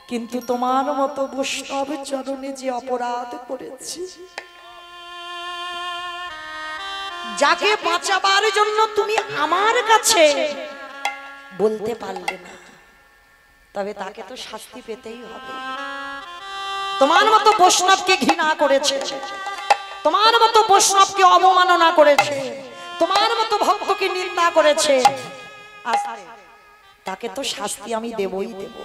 কিন্তু তোমার মতো বৈষ্ণব চরণে যে অপরাধ করেছি, যাকে বাঁচাবার জন্য তুমি আমার কাছে বলতে পারলে না, তবে তাকে তো শাস্তি পেতেই হবে। তোমার মতো বৈষ্ণবকে ঘৃণা করেছে, তোমার মতো বৈষ্ণবকে অবমাননা করেছে, তোমার মতো ভক্তকে নিন্দা করেছে, তাকে তো শাস্তি আমি দেবই দেব।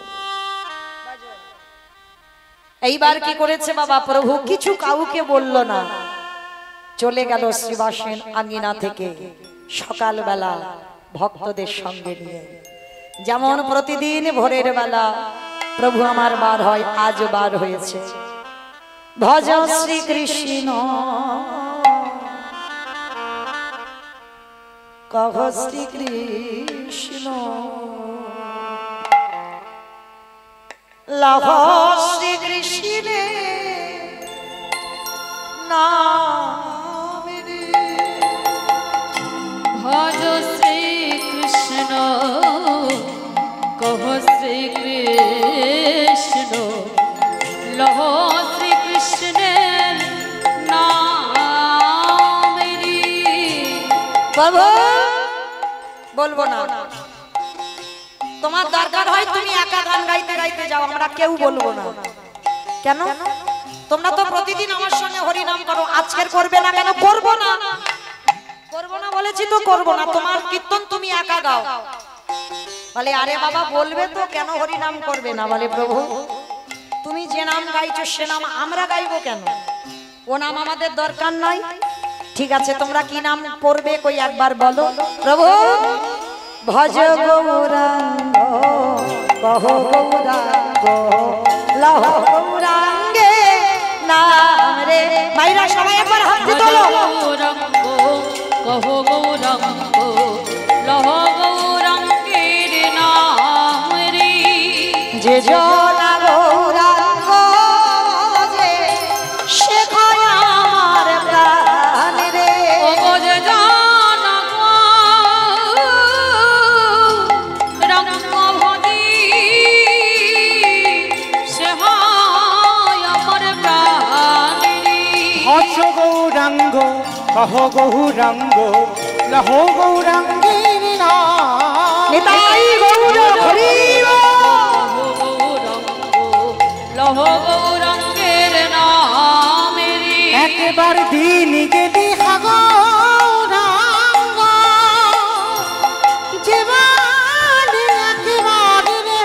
এইবার কি করেছে বাবা? প্রভু কিছু কাউকে বলল না, চলে গেল শ্রীবাসের আঙ্গিনা থেকে সকালবেলা ভক্তদের সঙ্গে নিয়ে। যেমন প্রতিদিন ভোরের বেলা প্রভু আমার বার হয়, আজ বার হয়েছে। ভজ শ্রীকৃষ্ণ কহ শ্রীকৃষ্ণ, লহ শ্রীকৃষ্ণে নাম রে। ভজ শ্রীকৃষ্ণ কহ শ্রীকৃষ্ণ, লহ শ্রীকৃষ্ণের নাম রে। বাবু বলবো না, তোমার দরকার হয় তুমি একা গান গাইতে গাইতে যাও, আমরা কেউ বলবো না। কেন? তোমরা তো প্রতিদিন আমার সঙ্গে হরি নাম করো, আজকের করবে না কেন? করবো না, করবো না বলেছি তো করবো না। তোমার কীর্তন তুমি একা গাও। বলে আরে বাবা বলবে তো, কেন হরি নাম করবে না? বলে প্রভু তুমি যে নাম গাইছো সে নাম আমরা গাইবো কেন? ও নাম আমাদের দরকার নাই। ঠিক আছে, তোমরা কি নাম পড়বে কই একবার বলো। প্রভু ভজ গৌরাঙ্গ কহ গৌরাঙ্গ, লহ গৌরাঙ্গে নাম রে। ভাইরা সবাই একবার হাত দিয়ে তোলো। গৌরাঙ্গ কহ গৌরাঙ্গ, লহ গৌরাঙ্গের নাম রে। যে জনা গৌরাঙ্গ যে শেখায় আমার প্রাণ রে। ও যে জানা গৌরাঙ্গ ভজি, সে হয় আমার প্রাণ রে। ভজ গৌরাঙ্গ কহ গৌরাঙ্গ, লহ গৌরাঙ্গের নাম। নিতাই গৌর হরি লহ গৌরাঙ্গের নাম রে। একবার দিন গেলি গৌরাঙ্গ, জীবন একবার রে।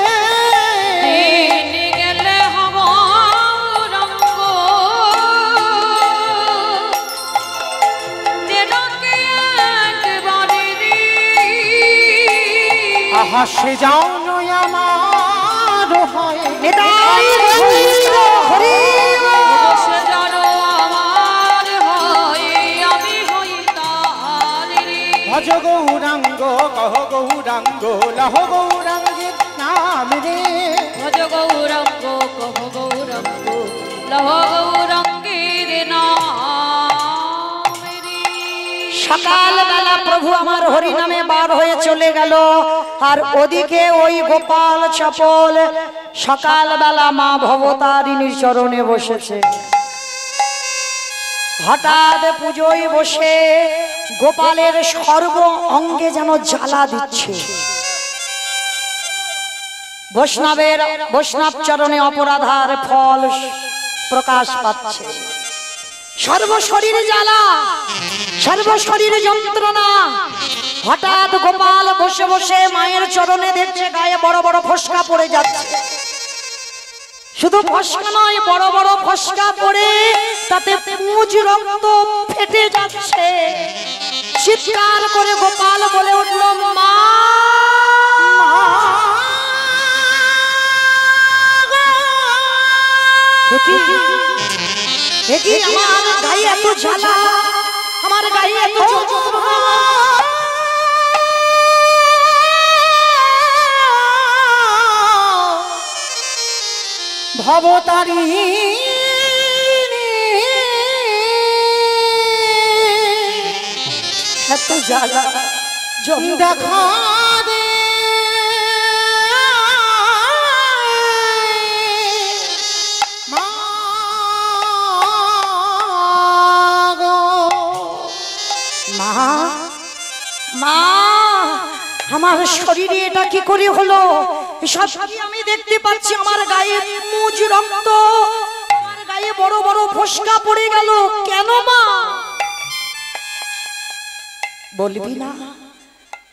আহা সে যাও নয় আমার হয় নিতাই গৌর হরি বসে জানো আমার হয় আমি হই তারি ভজ গৌরাঙ্গ কহ গৌরাঙ্গ লহ গৌরাঙ্গের নাম রে ভজ গৌরাঙ্গ কহ গৌরাঙ্গ লহ গৌরাঙ্গের নাম রে। সকালবেলা প্রভু আমার হরি নামে বার হয়ে চলে গেল আর ওদিকে ওই গোপাল চপল সকালবেলা মা ভবতারিণীর চরণে বসেছে। হঠাৎ পুজোয় বসে গোপালের সর্ব অঙ্গে যেন জ্বালা দিচ্ছে। বৈষ্ণব চরণে অপরাধার ফল প্রকাশ পাচ্ছে। সর্বশরীর জ্বালা, সর্বশরীর যন্ত্রণা। হঠাৎ গোপাল বসে বসে মায়ের চরণে দেখছে গায়ে বড় বড় ফসকা পড়ে যাচ্ছে। শুধু ফসকা নয়, বড় বড় ফসকা পড়ে তাতে পুঁজ রক্ত ফেটে যাচ্ছে। চিৎকার করে গোপাল বলে উঠল, মা দেখি আমার গায়ে এত জ্বালা, আমার গায়ে এত যন্ত্রণা। ভবতারিণী এত জ্বালা দেখা দে মা গো। মা, মা আমার শরীরে এটা কি করে হলো? সব কি আমি দেখতে পাচ্ছি? আমার গায়ে মুজ রক্ত, আমার গায়ে বড় বড় ফসকা পড়ে গেল কেন মা? বলবি না?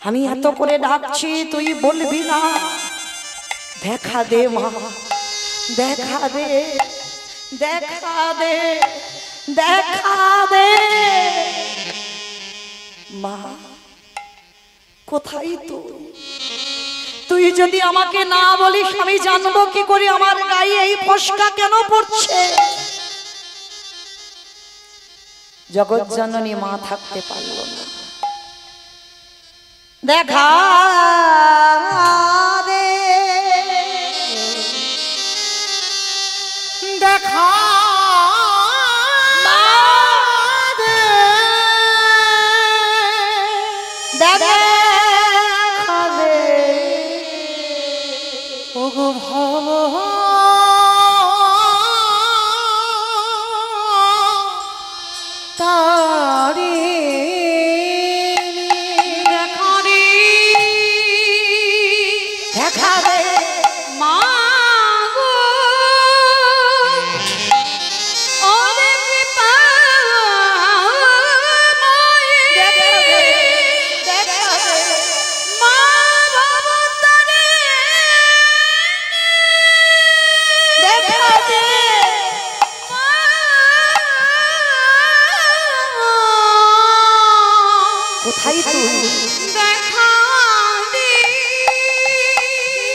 আমি এত করে ডাকছি, তুই বলবি না? দেখা দে মা, দেখা দে, দেখা দে, দেখা দে মা। কোথায় তুই? তুই যদি আমাকে না বলিস আমি জানবো কি করে আমার গায়ে এই ফসকা কেন পড়ছে? জগৎ জননী মা থাকতে পারল না। দেখা দে, দেখা মা দে দেখা দে। ওগো ভব তারি দেখা রে দেখা দে মা গো ওরে কৃপা দেখা দে, দেখা দে মা ভবতারে দেখা দে। কোথায় তুই? দেখা দে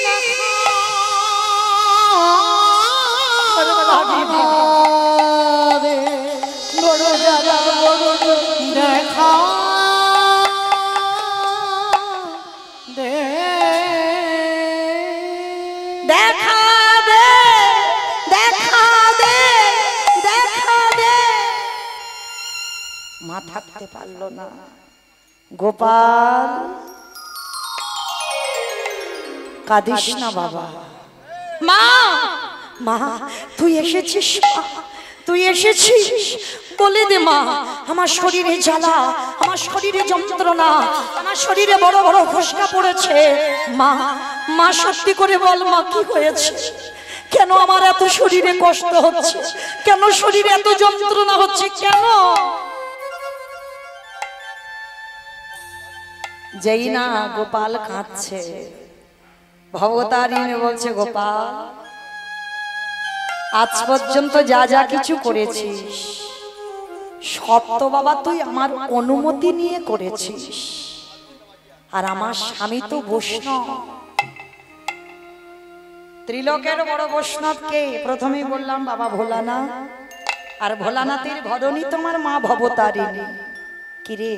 দেখা দে দেখা দে, দেখা দে, দেখা দে। মা থাকতে পারলো না। গোপাল কাঁদিস না বাবা। মা, মা তুই এসেছিস? মা, তুই এসেছিস? বলে দে মা, আমার শরীরে জ্বালা, আমার শরীরে যন্ত্রণা, আমার শরীরে বড় বড় ফসকা পড়েছে। মা, মা সত্যি করে বল মা কি হয়েছে? কেন আমার এত শরীরে কষ্ট হচ্ছে? কেন শরীরে এত যন্ত্রণা হচ্ছে? কেন? যেই না গোপাল কাঁদছে, ভবতারিণী বলছে, গোপাল আজ পর্যন্ত যা যা কিছু করেছিস সব তো বাবা তুই আমার অনুমতি নিয়ে করেছিস। আর আমার স্বামী তো বৈষ্ণব। ত্রিলোকের বড় বৈষ্ণবকে প্রথমেই বললাম বাবা ভোলানাথ, আর ভোলানাথের ঘরণী তোমার মা ভবতারিণী। কিরে,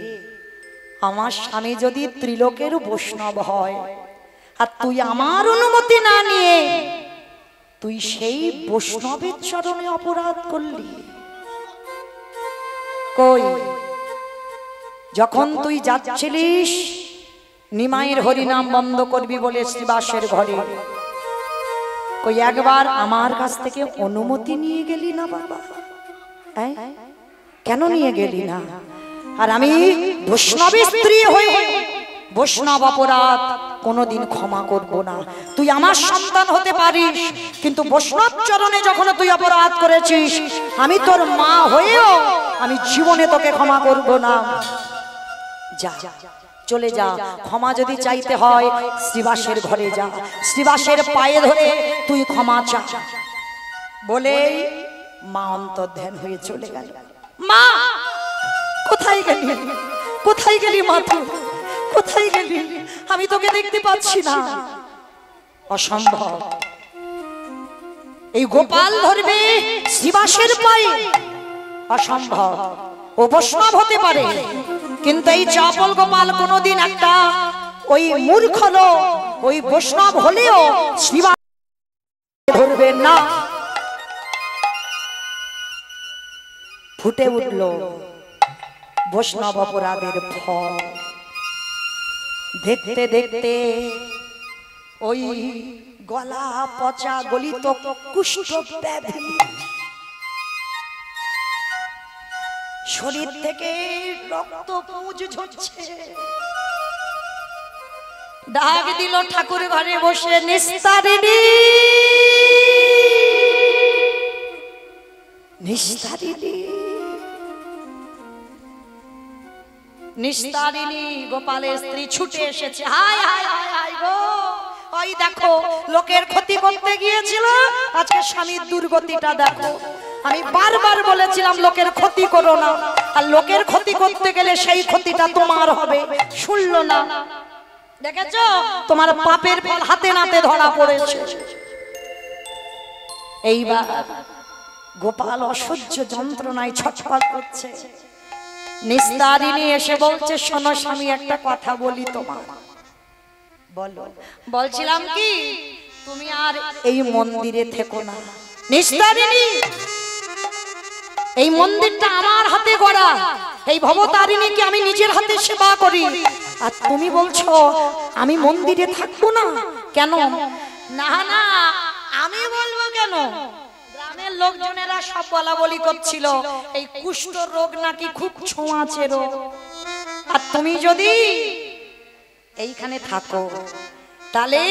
আমার স্বামী যদি ত্রিলোকের বৈষ্ণব হয়, আর তুই আমার অনুমতি না নিয়ে তুই সেই বৈষ্ণবের চরণে অপরাধ করলি। কই, যখন তুই যাচ্ছিলিস নিমাইয়ের হরিনাম বন্ধ করবি বলে শ্রীবাসের ঘরে, কই একবার আমার কাছ থেকে অনুমতি নিয়ে গেলি না বাবা? কেন নিয়ে গেলি না? আর আমি বৈষ্ণবের স্ত্রী হয়ে বৈষ্ণব অপরাধ কোনোদিন ক্ষমা করব না। তুই আমার সন্তান হতে পারিস, কিন্তু বৈষ্ণব চরণে যখন তুই অপরাধ করেছিস, আমি তোর মা হয়েও আমি জীবনে তোকে ক্ষমা করব না। যা, চলে যা। ক্ষমা যদি চাইতে হয় শ্রীবাসের ঘরে যা, শ্রীবাসের পায়ে ধরে তুই ক্ষমা চা। বলেই মা অন্তর্ধান হয়ে চলে গেল। মা, কোথায় গেলি? কোথায় গেলি মা? তুই কোথায় গেলি? আমি তোকে দেখতে পাচ্ছি না। অসম্ভব, এই গোপাল ধরবে শ্রীবাসের পায়ে? অসম্ভব। ও বৈষ্ণব হতে পারে, কিন্তু এই চাপল গোপাল কোনোদিন একটা ওই মূর্খ লোক, ওই বৈষ্ণব হলেও শ্রীবাস ধরবে না। ফুটে উঠল বৈষ্ণব অপরাধের ফল। দেখতে দেখতে ওই গলা পচা গলিত কুষ্ঠ ব্যাধি শরীর থেকে রক্ত পুঁজ ঝরছে। ডাক দিল ঠাকুর ঘরে বসে, নিস্তারিণী, নিস্তারিণী, নিস্তারিণী। গোপালের স্ত্রী ছুটে এসেছে। হায় হায় হায় হায় গো, ওই দেখো, লোকের ক্ষতি করতে গিয়েছিল, আজকে স্বামীর দুর্গতিটা দেখো। আমি বারবার বলেছিলাম লোকের ক্ষতি করো না, আর লোকের ক্ষতি করতে গেলে সেই ক্ষতিটা তোমার হবে। শুনলো না। দেখেছো, তোমার পাপের ফল হাতে নাতে ধরা পড়েছে। এইবার গোপাল অসহ্য যন্ত্রণায় ছটফট করছে। নিস্তারিণী এসে বলছে, শোনো স্বামী, একটা কথা বলি তোমার। বলো। বলছিলাম কি, তুমি আর এই মন্দিরে থেকো না। নিস্তারিণী, এই মন্দিরটা আমার হাতে গড়া, এই ভবতারিণীকে আমি নিজের হাতে সেবা করি, আর তুমি বলছো আমি মন্দিরে থাকবো না? কেন? না না, আমি বলবো কেন? গ্রামের লোকজনেরা সব বলা বলি করছিল এই কুষ্ঠ রোগ নাকি খুব ছোঁয়াচে রোগ, আর তুমি যদি এইখানে থাকো তাহলে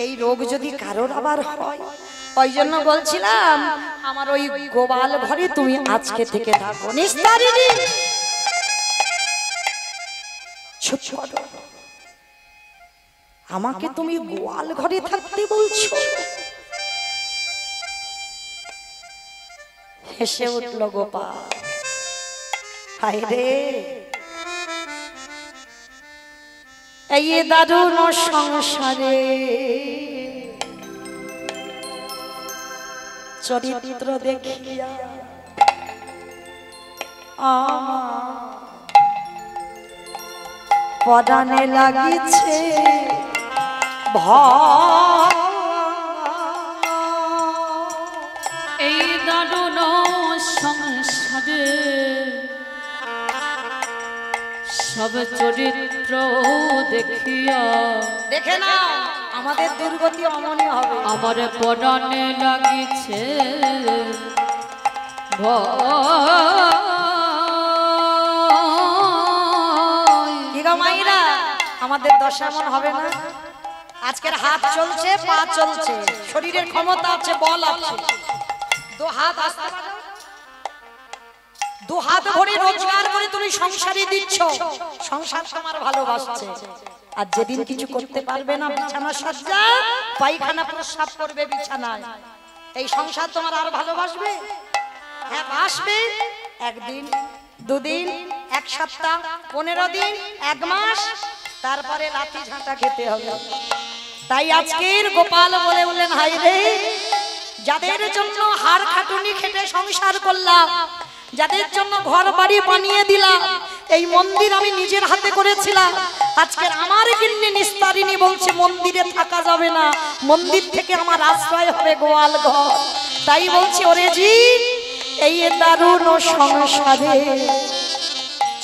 এই রোগ যদি কারোর আবার হয়, ওই জন্য বলছিলাম আমার ওই গোপাল ঘরে তুমি আজকে থেকে থাকো। নিস্তারিণী, আমাকে তুমি গোয়াল ঘরে থাকতে বলছো? হেসে উঠল গোপাল। হায় রে, এই দারুণ সংসারে চরিত্র দেখিয়া পরাণে লাগিছে ভয়। এই দারুণ সংসারে সব চরিত্র দেখিয়া, দেখে না আমাদের দুর্গতি অমনি হবে। আমার পরাণে লাগিছে মাইরা, আমাদের দশা এমন হবে না। আজকের হাত চলছে, পা চলছে, শরীরের ক্ষমতা আছে, বল আছে, দু হাত আসতে পারো, দু হাত ভরে রোজগার করে তুমি সংসারে দিচ্ছ, সংসার তোমার ভালোবাসছে। আর যেদিন কিছু করতে পারবে না, বিছানা সজ্জা, পায়খানা প্রস্রাব করবে বিছানায়, এই সংসার তোমার আর ভালোবাসবে? হ্যাঁ বাসবে। একদিন, দুদিন, এক সপ্তাহ, 15 দিন, এক মাস, তারপরে লাঠি ঝাঁটা খেতে হবে। তাই আজকের গোপাল বলে বললেন, হাই রে, যাদের জন্য হাড় খাটুনি খেটে সংসার করলাম, যাদের জন্য ঘর বাড়ি বানিয়ে দিলাম, এই মন্দির আমি নিজের হাতে করেছিলাম, আজকের আমার গিন্নি নিস্তারিণী বলছে মন্দিরে থাকা যাবে না, মন্দির থেকে আমার আশ্রয় হবে গোয়াল ঘর। তাই বলছি, ওরে জি, এই দারুণ সংসারে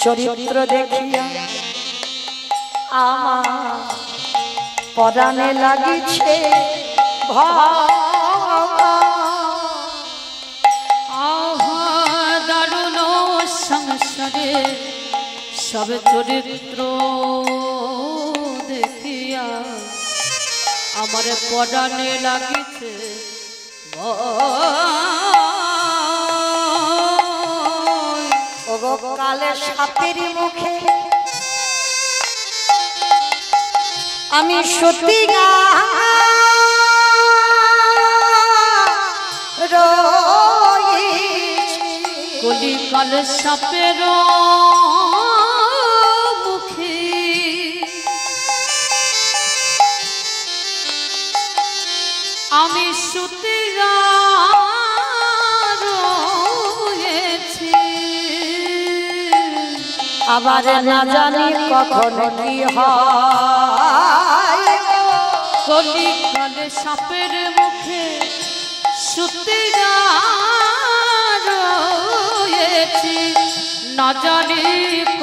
চরিত্র দেখিয়া আমার পরাণে লাগিছে ভয়। আহা দারুণ সংসারে সব চরিত্র দেখিয়া আমার পরাণে লাগিছে ভয়। ওগো কালে সাপের মুখে আমি সত্যি কলিকাল সাপের মুখে আমি শুতে রয়েছি, আবার না জানি কখন কি হয়। কলিকাল সাপের মুখে শুতে রয়েছি, না জানি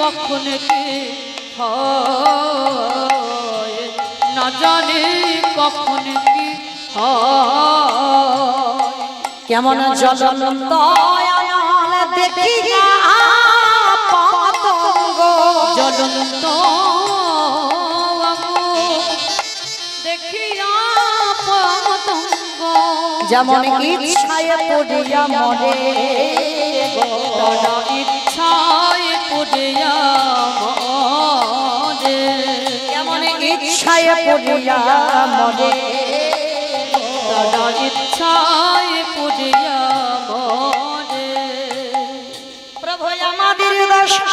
কখন কি হয়, না জানি কখন কি হয়। কেমন জ্বলন্ত অনল দেখিয়া পতঙ্গ, জ্বলন্ত দেখিয়া পতঙ্গ, যেমন ইচ্ছায় পড়িয়া মরে, তারা ইচ্ছায় পড়িয়া মরে, যেমন ইচ্ছায় পড়িয়া মরে, তারা ইচ্ছায় পড়িয়া মরে। প্রভু আমাদের দশা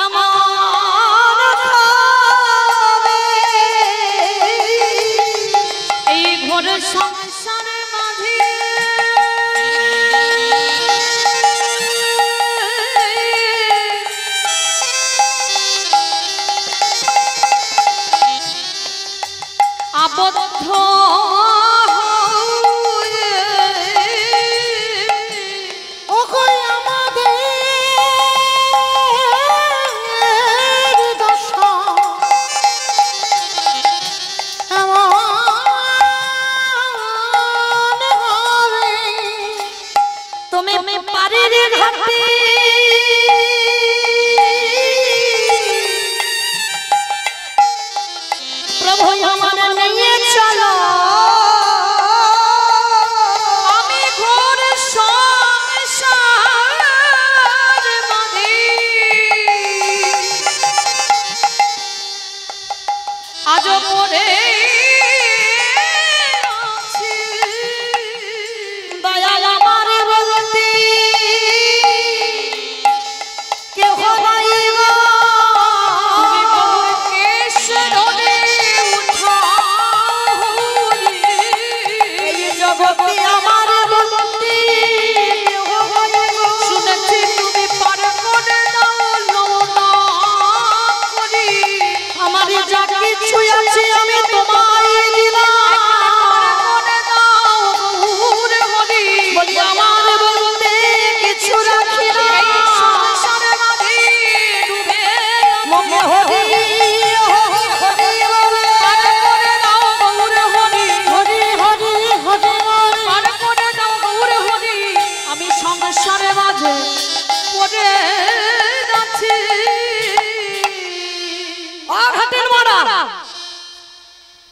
এমন হবে, এই ঘোর সংসারের মাঝে আবদ্ধ হয়ে ওগো আমাদের দশা এমন হবে, তুমি পারের ঘাটে প্রভু আমার নিয়ে চলো, আমি ঘোর সংসার মাঝে আজ পড়ে আছি। দয়াল আমার বলতে কেহ নাই গো, তুমি বহু কেশরণে উঠাওনি, এই জগতে আমার বলতে কেহ নাই গো। শুনেছি তুমি পার করে দাও লওনা করি, আমার যা কিছু আছে আমি তোমায় দিলাম, করে দাও গৌর হরি। বলি আমার বলতে কিছু রাখি না, এই সংসারে মাঝে ডুবে মনে হরি হরি হরি বলে, পার করে দাও গৌর হরি, হরি হরি হরি হরি। পার করে দাও গৌর হরি। আমি সংসারে মাঝে পড়ে আছি। ঘাটের মারা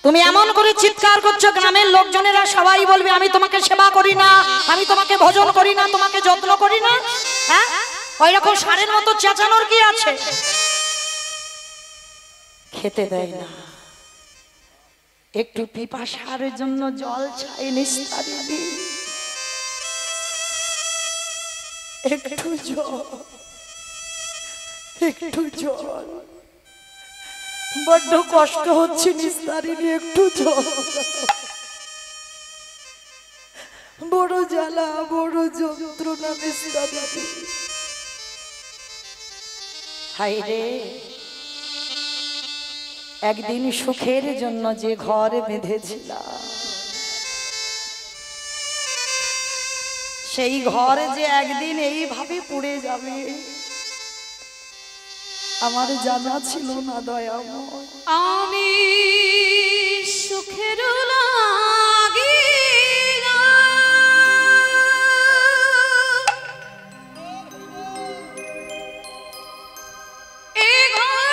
তুমি এমন করে চিৎকার করছো, গ্রামের লোকজনেরা সবাই বলবে আমি তোমাকে সেবা করি না, আমি তোমাকে ভোজন করি না, তোমাকে যত্ন করি না। হ্যাঁ, ওই রকম ষাঁড়ের মতো চেঁচানোর কি আছে? খেতে দেয় না, একটু পিপাসার জন্য জল চাই নিস্তারিণী, একটু জল। একটু জল, বড্ড কষ্ট হচ্ছে নিস্তারিণী, একটু জল। বড় জ্বালা, বড় যন্ত্রণা নিস্তারিণী। হায় রে, একদিন সুখের জন্য যে ঘর বেঁধেছিলাম, সেই ঘর যে একদিন এইভাবে পুড়ে যাবে আমার জানা ছিল না দয়াময়। আমি সুখের লাগিয়া এ ঘর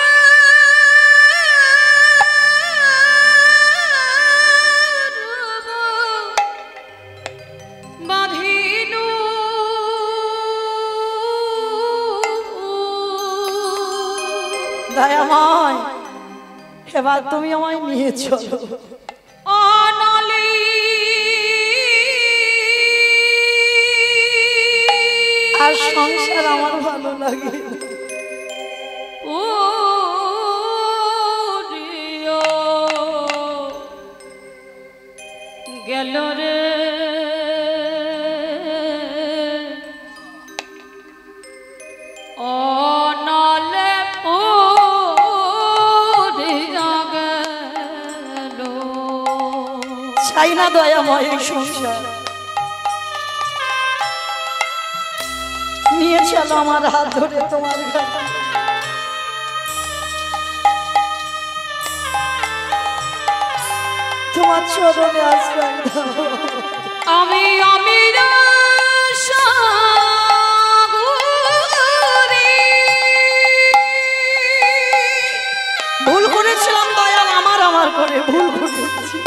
বাঁধিনু। দয়াময়, এবার তুমি আমায় নিয়ে চলো। অনলি আর সংসার আমার ভালো লাগে না। পুরিও গেল রে অনলে পুরিয়া গেল। চাই না দয়াময় এই সংসার, নিয়ে চলো আমার হাত ধরে তোমার কাছে। তোমার চরণে আশ্রয় দাও। আমি সাগরে ভুল করেছিলাম দয়াল, আমার করে ভুল করেছি।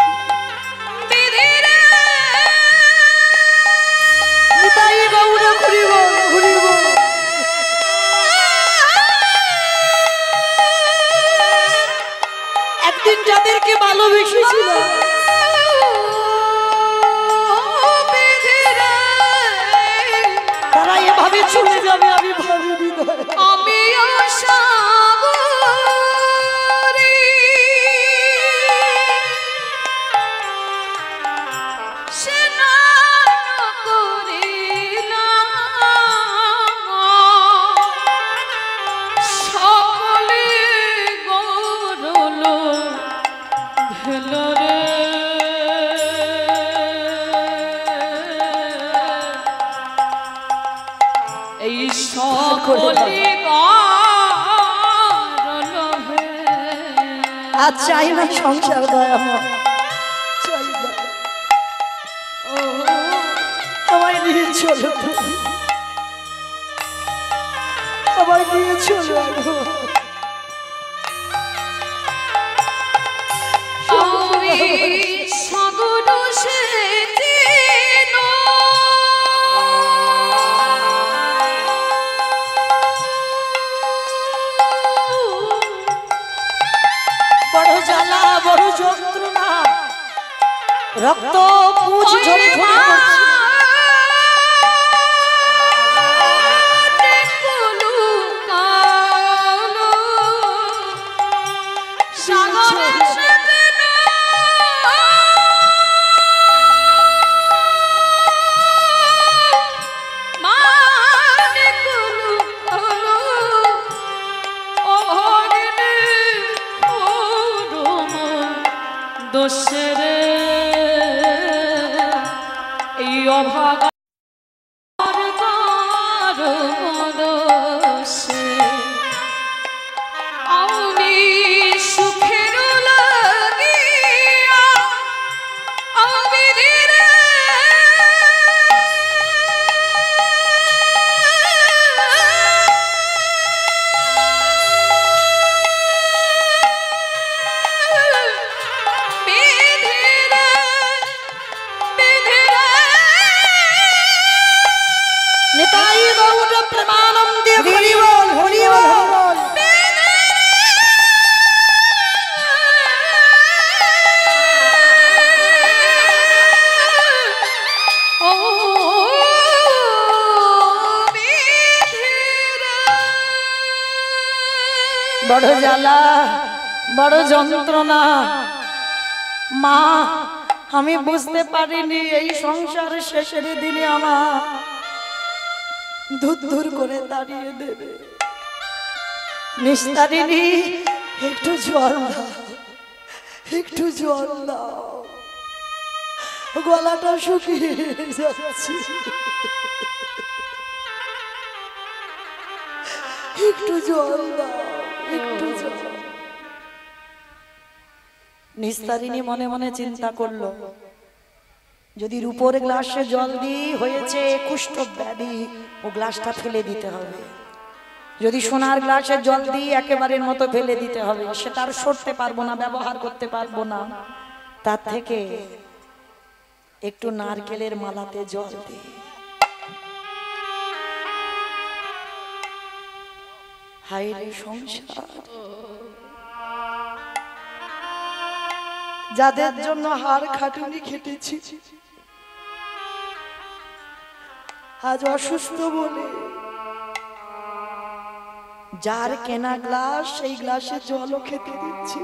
বিধিরে নিতাই গৌড়ে ঘুরিব ঘুরিব। একদিন যাদেরকে ভালোবেসেছিলাম বিধিরে তারা এভাবে চলে যাবে আমি ভাবিনি দয়াল। আমি সাগরে স্নান করিলাম সকলে গরল ভেল রে এই সকলে গরল আর চাই না সংসার দয়াময়, চাই না। আমায় নিয়ে চলো তুমি, আমায় নিয়ে চলো। আমি সাগর সেতে বড় জ্বালা, বড় যন্ত্রণা, রক্ত পুঁজ ঝরে ঝরে পড়ছে। দোষরে এই অভাগা দোষে আমি সুখের লাগিয়া আমি ধীরে বিধিরে বড় জ্বালা, বড় যন্ত্রণা। মা, আমি বুঝতে পারিনি এই সংসারের শেষের দিনে আমার ধুর করে দাঁড়িয়ে দেবে। নিস্তারিণী, একটু জল দাও, একটু জল দাও, গলাটা শুকিয়ে যাচ্ছে, একটু জল দাও, একটু জল। নিস্তারিণী মনে মনে চিন্তা করলো, যদি রূপোর গ্লাসে জল দিয়ে হয়েছে কুষ্ঠ ব্যাধি, ও গ্লাসটা ফেলে দিতে হবে। যদি সোনার গ্লাসে জল দিয়ে একেবারের মতো ফেলে দিতে হবে, সেটা আর সরতে পারবো না, ব্যবহার করতে পারবো না। তার থেকে একটু নারকেলের মালাতে জল দিই। হায় রে সংসার, যাদের জন্য হাড় খাটুনি খেটেছি, আজ অসুস্থ বলে যার কেনা গ্লাস সেই গ্লাসে জলও খেতে দিচ্ছি।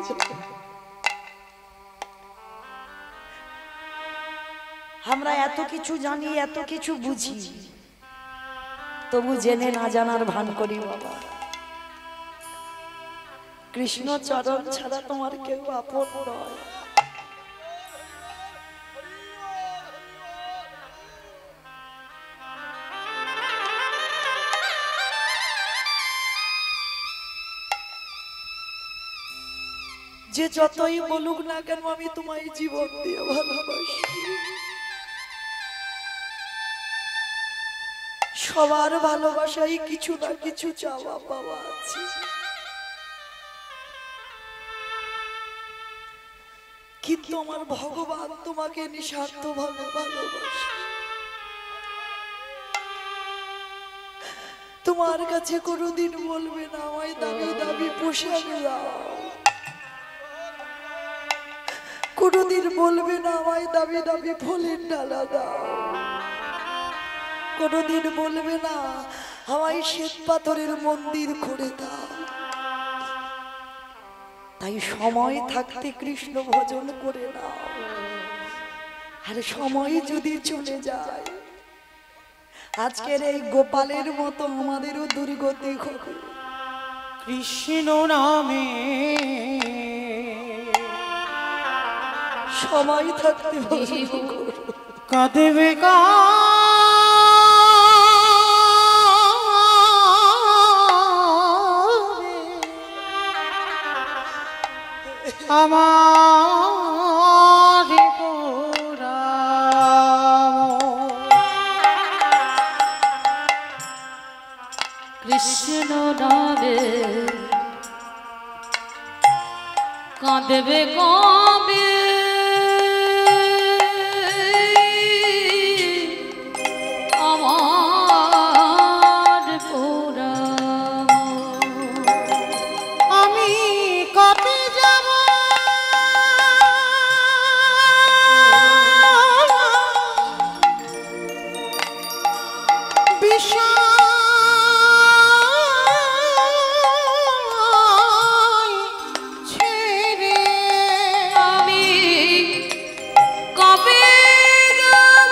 আমরা এত কিছু জানি, এত কিছু বুঝি, তবু জেনে না জানার ভান করি। বাবা, কৃষ্ণ চরণ ছাড়া তোমার কেউ আপন নয়। যে যতই বলুক না কেন, আমি তোমায় জীবন দিয়ে ভালোবাসি। সবার ভালোবাসাই কিছু না কিছু চাওয়া পাওয়া আছে, কিন্তু আমার ভগবান তোমাকে নিঃস্বার্থভাবে ভালোবাসে। তোমার কাছে কোনোদিন বলবে না আমায় দাবি দাবি পোশাক দাও, কোনোদিন বলবে না আমায় দাবি দাবি ফুলের ডালা দাও, কোনোদিন বলবে না আমায় শ্বেত পাথরের মন্দির করে দাও। তাই সময় থাকতে কৃষ্ণ ভজন করে নাও, আর সময় যদি চলে যায়, আজকের এই গোপালের মতো আমাদেরও দুর্গতি হবে। কৃষ্ণ নামে সময় থাকতে কাঁদবে আমার কৃষ্ণ নামে কাঁদবে কবে, আমার পুরাণ আমি কতে যাব বিষয় ছেড়ে, আমি কবে যাব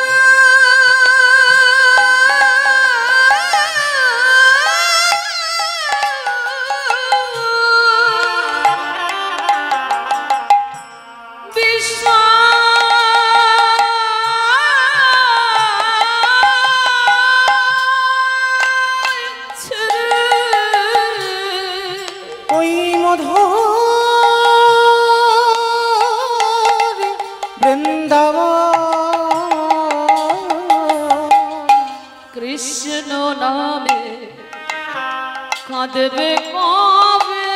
ওই মধুর বৃন্দাবন, কৃষ্ণ নামে কাঁদবে কবে,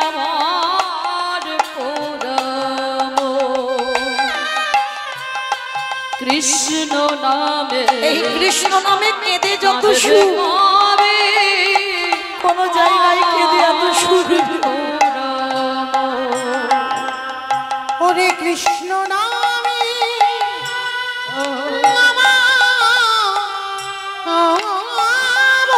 আমার পুরাণ কৃষ্ণ নামে, এই কৃষ্ণ নামে কেঁদে যত কাঁদবে সুখ, কবে, কোন জায়গায় কেঁদে এত সুখ। ওরে কৃষ্ণ নামে আমার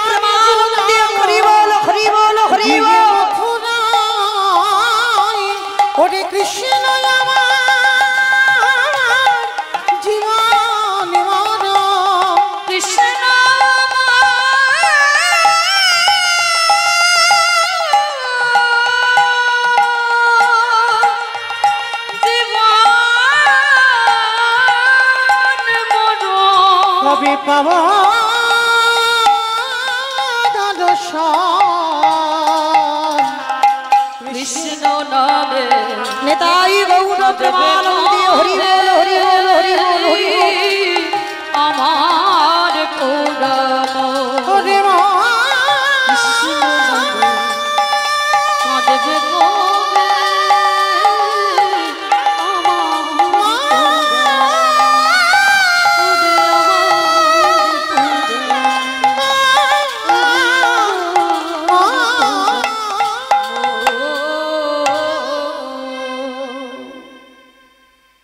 প্রেমানন্দে হরি বল হরি বল হরি দিবে বল। মথুরায় ওরে কৃষ্ণ আমার জীবন মরণ কৃষ্ণ কবি পাওয়া কৃষ্ণ নামে নেতাই গৌর প্রেমানন্দে হরি বল হরি বল হরি বল হরি বল। আমার পুরাণ ওরে মা কৃষ্ণ নামে কাঁদবে কবে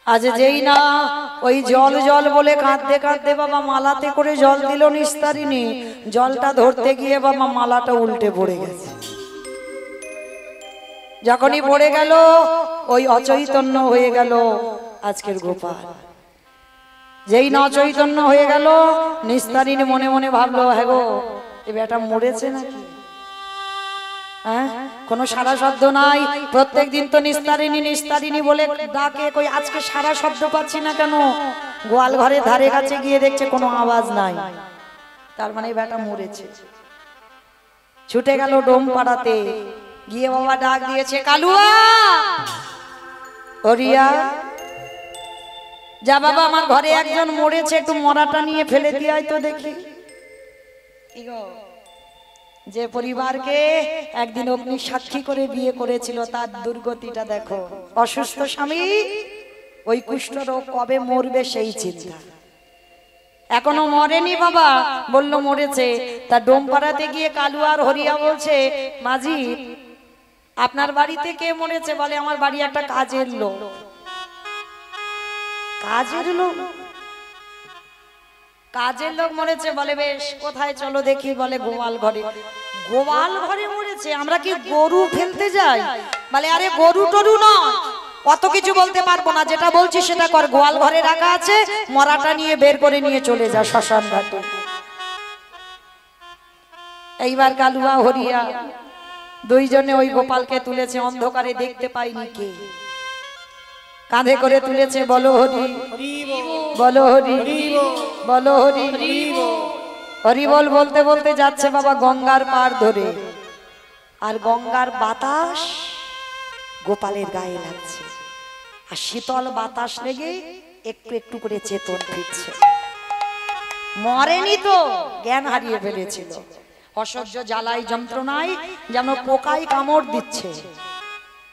আজ যেই না ওই জল জল বলে কাঁদতে কাঁদতে বাবা মালাতে করে জল দিল নিস্তারিণী, জলটা ধরতে গিয়ে বাবা মালাটা উল্টে পড়ে গেছে। যখনই পড়ে গেল ওই অচৈতন্য হয়ে গেল আজকের গোপাল। যেই না অচৈতন্য হয়ে গেল নিস্তারিণী মনে মনে ভাবলো, হ্যাঁ গো এ বেটা মরেছে নাকি? হ্যাঁ, কোনো সারা শব্দ নাই। প্রত্যেক দিন তো নিস্তারিণী নিস্তারিণী বলে ডাকে, কই আজকে সারা শব্দ পাচ্ছি না কেন? গোয়াল ঘরের ধারে কাছে গিয়ে দেখছে কোনো আওয়াজ নাই, তার মানে বেটা মরেছে। ছুটে গেল ডোম পাড়াতে, গিয়ে বাবা ডাক দিয়েছে, কালুয়া হরিয়া যা বাবা, আমার ঘরে একজন মরেছে, একটু মরাটা নিয়ে ফেলে দিয়ে আয় তো দেখি। কি গো, যে পরিবারকে একদিন অগ্নি সাক্ষী করে বিয়ে করেছিল তার দুর্গতিটা দেখো। অসুস্থ স্বামী, ওই কুষ্ঠরোগ কবে মরবে সেই চিন্তা। এখনো মরেনি বাবা, বলল মরেছে। তা ডোমপাড়াতে গিয়ে কালু আর হরিয়া বলছে, মাঝি আপনার বাড়িতে কে মরেছে? বলে আমার বাড়ি একটা কাজের লোক। কাজের লোক? কাজের লোক মরেছে? বলে বেশ, কোথায় চলো দেখি। বলে গোয়াল ঘরে। গোয়াল ঘরে মরেছে? আমরা কি গরু ফেলতে যাই? বলে আরে গরু টরু নয়, অত কিছু বলতে পারবো না, যেটা বলছি সেটা কর। গোয়াল ঘরে রাখা আছে, মরাটা নিয়ে বের করে নিয়ে চলে যা শ্মশান ঘাটে। এইবার কালুয়া হরিয়া দুইজনে ওই গোপালকে তুলেছে, অন্ধকারে দেখতে পাইনি কে, কাঁধে করে তুলেছে। বলো হরি বলো হরি বলো হরি হরি বল বলতে বলতে যাচ্ছে বাবা গঙ্গার পার ধরে, আর গঙ্গার বাতাস গোপালের গায়ে লাগছে, আর শীতল বাতাস লেগে একটু একটু করে চেতন ফিরছে। মরেনি তো, জ্ঞান হারিয়ে ফেলেছিল। অসহ্য জ্বালাই যন্ত্রণায় যেন পোকায় কামড় দিচ্ছে,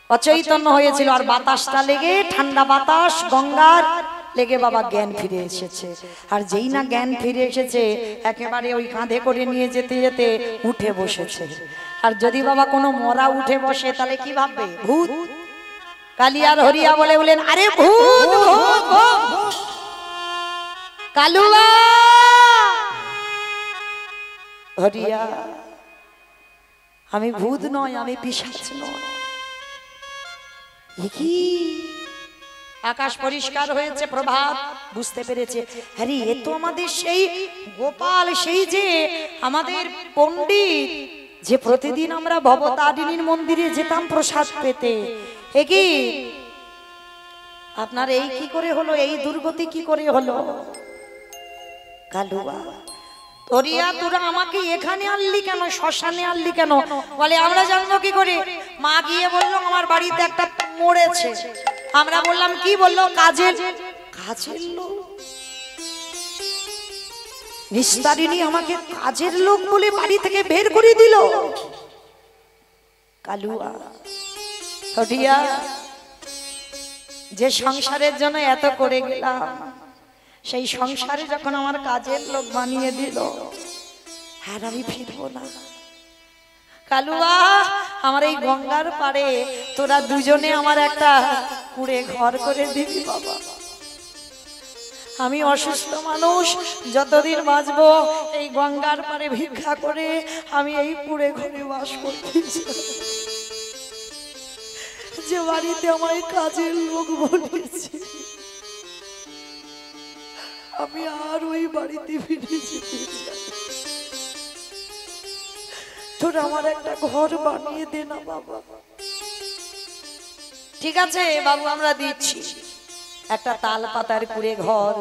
অচৈতন্য হয়েছিল। আর বাতাসটা লেগে, ঠান্ডা বাতাস গঙ্গার লেগে বাবা জ্ঞান ফিরে এসেছে। আর যেই না জ্ঞান ফিরে এসেছে, একেবারে ওই কাঁধে করে নিয়ে যেতে যেতে উঠে বসেছে। আর যদি বাবা কোনো মরা উঠে বসে তাহলে কি ভাববে? ভূত। কালিয়ার হরিয়া বলে বলেন, আরে ভূত ভূত ভূত। কালুয়া হরিয়া, আমি ভূত নয়, আমি পিশাচ নয়। কি আকাশ পরিষ্কার হয়েছে, প্রভাত, বুঝতে পেরেছে, আরে এ তো আমাদের সেই গোপাল, সেই যে আমাদের পণ্ডিত, যে প্রতিদিন আমরা ভবতারিণীর মন্দিরে যেতাম প্রসাদ পেতে। এ কি আপনার এই কি করে হলো? এই দুর্গতি কি করে হলো? কালুয়া হরিয়া, তোরা আমাকে এখানে আনলি কেন, শ্মশানে আনলি কেন? বলে আমরা জানবো কি করে? মা গিয়ে বললো আমার বাড়িতে একটা মরেছে। আমরা বললাম কি? বললো কাজের কাজের লোক। নিস্তারিণী আমাকে কাজের লোক বলে বাড়ি থেকে বের করে দিল। কালুয়া হরিয়া, যে সংসারের জন্য এত করে গেলাম, সেই সংসারে যখন আমার কাজের লোক বানিয়ে দিল, আর আমি ফিরবো না। কালুয়া, আমার এই গঙ্গার পাড়ে তোরা দুজনে আমার একটা কুড়ে ঘর করে দিবি বাবা। আমি অসুস্থ মানুষ, যতদিন বাঁচবো এই গঙ্গার পারে ভিক্ষা করে আমি এই কুড়ে ঘরে বাস করতে চাই। যে বাড়িতে আমায় কাজের লোক বলেছে আমি আর ওই বাড়িতে ফিরে যেতে চাই। তোর আমার একটা ঘর বানিয়ে দে না বাবা। ঠিক আছে বাবু, আমরা দিচ্ছি। একটা তাল পাতার কুড়ে ঘর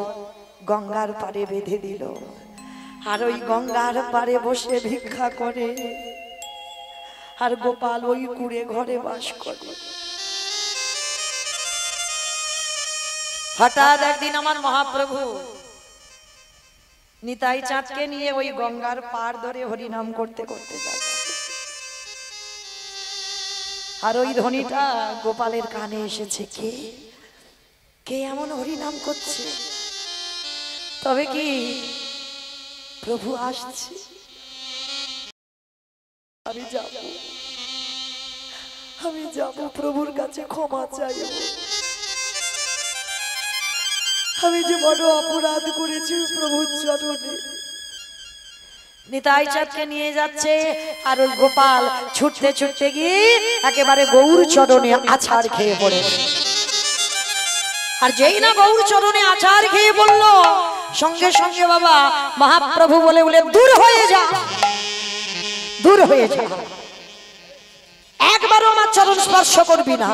গঙ্গার পারে বেঁধে দিল, আর ওই গঙ্গার পারে বসে ভিক্ষা করে, আর গোপাল ওই কুড়ে ঘরে বাস করে। হঠাৎ একদিন আমার মহাপ্রভু নিতাই চাঁদকে নিয়ে ওই গঙ্গার পাড় ধরে হরিনাম করতে করতে যাচ্ছে, আর ওই ধ্বনিটা গোপালের কানে এসেছে। কে কে এমন হরিনাম করছে? তবে কি প্রভু আসছে, আমি যাব প্রভুর কাছে ক্ষমা চাইব। আমি যে বড় অপরাধ করেছি প্রভুর চরণে। নিতাই চাঁদকে নিয়ে যাচ্ছে, আর ওই গোপাল ছুটতে ছুটতে গিয়ে একেবারে গৌর চরণে আছাড় খেয়ে পড়ে। আর যেই না গৌর চরণে আছাড় খেয়ে বলল, সঙ্গে সঙ্গে বাবা মহাপ্রভু বলে বলে দূর হয়ে যা, দূর হয়ে যা, একবারও আমার চরণ স্পর্শ করবি না।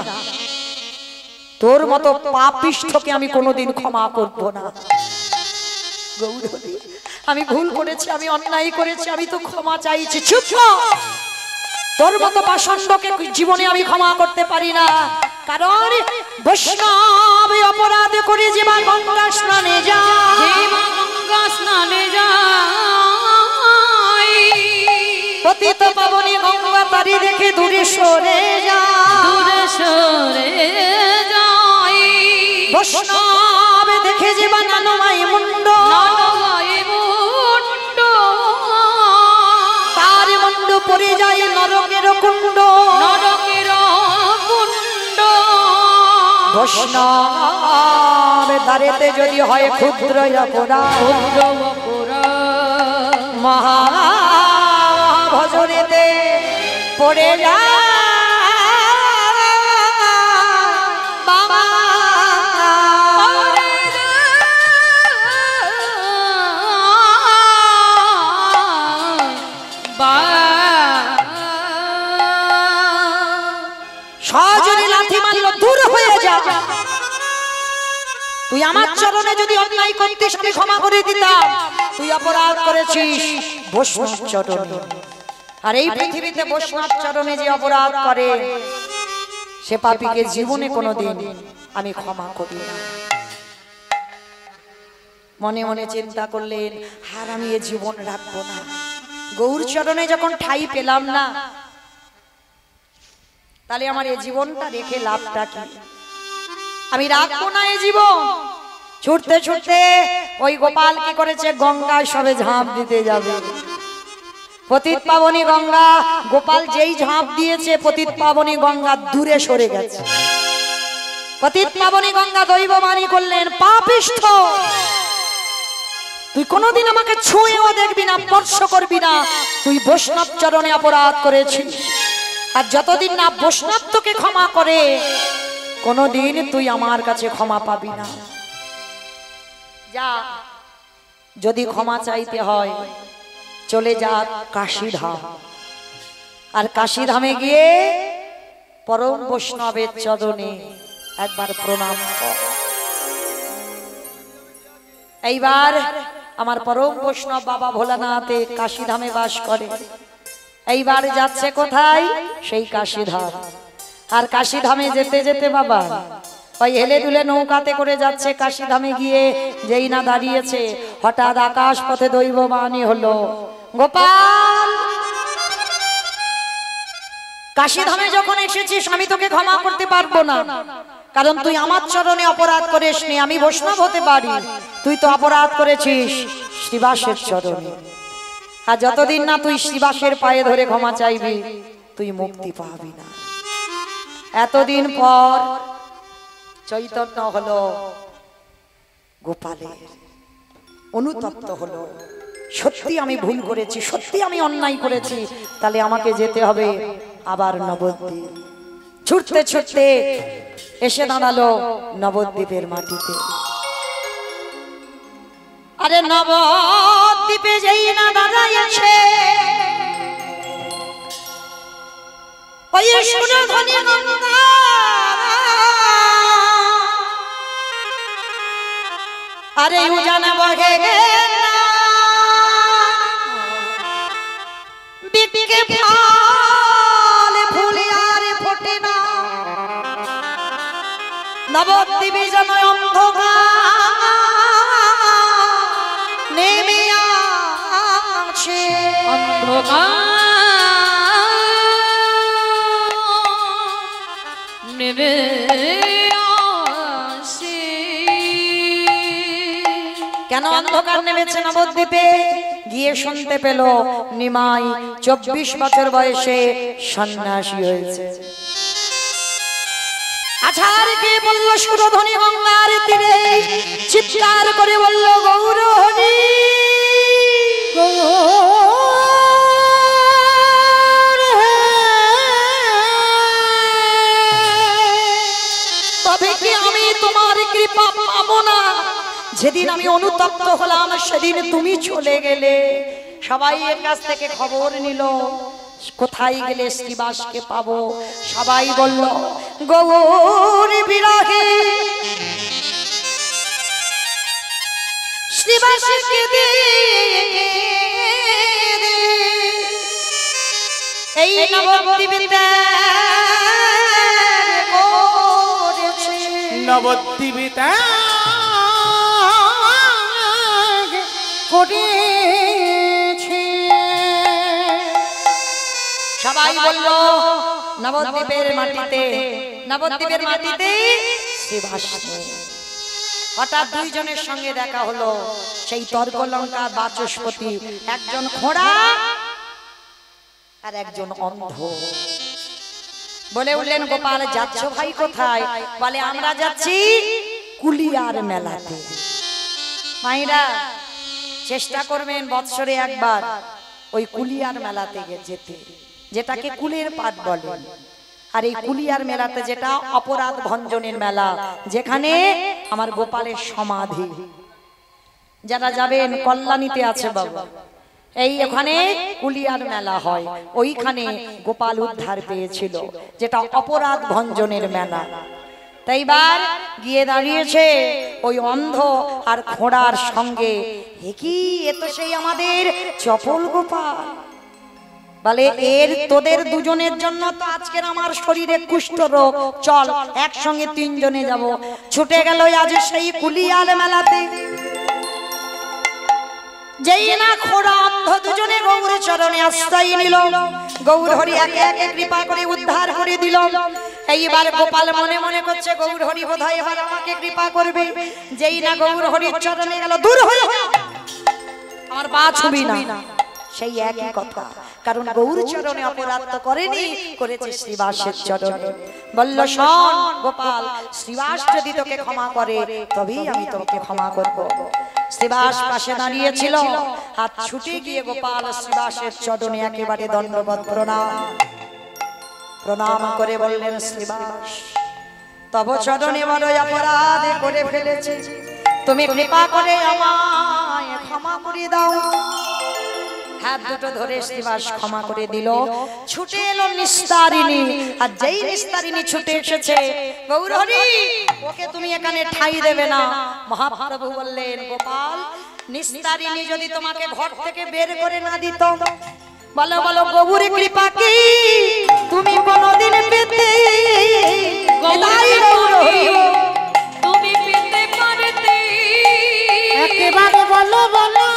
তোর মতো পাপিষ্ঠকে আমি কোনোদিন ক্ষমা করব না। গৌরী, আমি ভুল করেছি, আমি অন্যায় করেছি, আমি তো ক্ষমা চাইছি। চুপ কর, তোর মতো পাষণ্ডকে জীবনে আমি ক্ষমা করতে পারি না। কারণ বৈষ্ণব অপরাধ করে যে মা গঙ্গা স্নানে যায়, গঙ্গা স্নানে যায়, পতিত পাবনী গঙ্গা তারি দেখে দূরে সরে যায়, দূরে সরে যায়। বৈষ্ণব দেখে যে মা নানমাই মুন্ড, নানমাই মুন্ড, তার মুন্ড পড়ে যায় নরকের কুণ্ড, নরকের কুণ্ড। বৈষ্ণব দ্বারেতে যদি হয় ক্ষুদ্র অপরাধ, ক্ষুদ্র অপরাধ, মহা ভজনেতে পড়ে যায় বাবা। সহজরে লাথি মারল, দূর হয়ে যা। তুই আমার চরণে যদি অন্যায় করতিস আমি ক্ষমা করে দিতাম। তুই অপরাধ করেছিস বৈষ্ণব চরণে, আর এই পৃথিবীতে বৈষ্ণব চরণে যে অপরাধ করে সে পাপীকে জীবনে কোনোদিন আমি ক্ষমা করি না। মনে মনে চিন্তা করলেন, আর আমি এ জীবন রাখবো না। গৌর চরণে যখন ঠাঁই পেলাম না, তাহলে আমার এ জীবনটা রেখে লাভটা কি? আমি রাখবো না এ জীবন। ছুটতে ছুটতে ওই গোপাল কি করেছে, গঙ্গায় সবে ঝাঁপ দিতে যাবে। পতিত পাবনী গঙ্গা, গোপাল যেই ঝাঁপ দিয়েছে পতিত পাবনী গঙ্গা দূরে সরে গেছে। পতিত পাবনী গঙ্গা দৈববাণী করলেন, পাপিষ্ঠ, তুই কোনোদিন আমাকে ছুঁয়েও দেখবি না, স্পর্শ করবি না। তুই বৈষ্ণব চরণে অপরাধ করেছিস, আর যতদিন না বৈষ্ণব তোকে ক্ষমা করে কোনোদিন তুই আমার কাছে ক্ষমা পাবি না। যা, যদি ক্ষমা চাইতে হয় চলে যা কাশীধাম, আর কাশীধামে গিয়ে পরম বৈষ্ণবের চরণে একবার প্রণাম কর। এইবার আমার পরম বৈষ্ণব বাবা ভোলানাথে কাশীধামে বাস করে। এইবার যাচ্ছে কোথায়? সেই কাশীধাম। আর কাশীধামে যেতে যেতে বাবা ওই হেলে দুলে নৌকাতে করে যাচ্ছে। কাশীধামে গিয়ে যেই না দাঁড়িয়েছে, হঠাৎ আকাশ পথে দৈববাণী হলো, গোপাল, কাশীধামে যখন এসেছিস আমি তোকে ক্ষমা করতে পারবো না, কারণ তুই আমার চরণে অপরাধ করিসনি। আমি বৈষ্ণব হতে পারি, তুই তো অপরাধ করেছিস শ্রীবাসের চরণে। আর যতদিন না তুই শ্রীবাসের পায়ে ধরে ক্ষমা চাইবি তুই মুক্তি পাবি না। এতদিন পর চৈতন্য হলো, গোপালের অনুতপ্ত হলো, সত্যি আমি ভুল করেছি, সত্যি আমি অন্যায় করেছি, তাহলে আমাকে যেতে হবে আবার নবদ্বীপ। ছুটতে ছুটতে এসে দাঁড়ালো নবদ্বীপের মাটিতে। আরে নবদ্বীপে যেই না দাঁড়াইছে, ওই সুরধ্বনি গঙ্গা আরে উজান বহে বিকে ফল ফুলে আর ফোটে না, নবদ্বীপে যেন অন্ধকার নেমে আসে, অন্ধকার নেমে আসে। কেন অন্ধকার নেমেছে নবদ্বীপে? গিয়ে শুনতে পেল নিমাই 24 বছর বয়সে সন্ন্যাসী হয়েছে। আছার কে বলল সুরধ্বনি গঙ্গার তীরে, চিৎকার করে বলল গৌর হরি তবে কি আমি তোমার কৃপা পাবো না? যেদিন আমি অনুতপ্ত হলাম সেদিন তুমি চলে গেলে। সবাই এর কাছ থেকে খবর নিল কোথায় গেলে শ্রীবাসকে পাবো। সবাই বলল গৌর বিরহে শ্রীবাসকে দে, এই নবদ্বীপে নবদ্বীপে করেছে। সবাই বলল নবদ্বীপের মাটিতে, নবদ্বীপের মাটিতে শ্রীবাস নেই। হঠাৎ দুইজনের সঙ্গে দেখা হলো, সেই তর্কলঙ্কা বাচস্পতি, একজন খোঁড়া আর একজন অন্ধ। বলে উঠলেন গোপাল যাচ্ছ ভাই কোথায়? বলে আমরা যাচ্ছি কুলিয়ার মেলাতে। মাইরা চেষ্টা করবেন বৎসরে একবার ওই কুলিয়ার মেলাতে যেতে, যেটাকে কুলের পাট বলে। আর এই কুলিয়ার মেলাতে যেটা অপরাধ ভঞ্জনের মেলা, যেখানে আমার গোপালের সমাধি। যারা যাবেন কল্যাণীতে আছে বাবা, এই ওখানে কুলিয়ার মেলা হয়, ওইখানে গোপাল উদ্ধার পেয়েছিল, যেটা অপরাধ ভঞ্জনের মেলা। তাইবার গিয়ে দাঁড়িয়েছে ওই অন্ধ আর খোঁড়ার সঙ্গে। কি এ তো সেই আমাদের চপল গোপাল। বলে এর তোদের দুজনের জন্য তো আজকের আমার শরীরে কুষ্ঠ রোগ, চল একসঙ্গে তিনজনে যাব। ছুটে গেল আজ সেই কুলিয়ার মেলাতে। যেই না খোড়া অন্ধ দুজনে গৌর চরণে আশ্রয় নিল, গৌর হরি একে একে কৃপা করে উদ্ধার করে দিল। এইবার গোপাল মনে মনে করছে গৌর হরি বোধহয় এবার আমাকে কৃপা করবে। যেই না গৌর হরির চরণে গেল, দূর হয়ে আমার পা ছুবি না। সেই একই কথা, কারণ গৌর চরণে অপরাধ তো করেনি, করেছে শ্রীবাসের চরণে। বলল শোন গোপাল, শ্রীবাস যদি তোকে ক্ষমা করে তবেই আমি তোকে ক্ষমা করব। শ্রীবাস পাশে দাঁড়িয়েছিল, হাত ছুটে গিয়ে গোপাল শ্রীবাসের চরণে একেবারে দণ্ডবৎ প্রণাম করে বললেন শ্রীবাস, তব চরণে বড় অপরাধ করে ফেলেছে, তুমি কৃপা করে আমায় ক্ষমা করে দাও। হাত দুটো ধরে শ্রীবাস ক্ষমা করে দিল। ছুটে এলো নিস্তারিণী, আর যেই নিস্তারিণী ছুটে এসেছে, গৌর হরি ওকে তুমি এখানে ঠাঁই দেবে না। মহাপ্রভু বললেন গোপাল, নিস্তারিণী যদি তোমাকে ঘর থেকে বের করে না দিত, বলো বলো গৌর কৃপা কি তুমি কোনদিন পেতে? তুমি পেতে পারতে একেবারে বলো বলো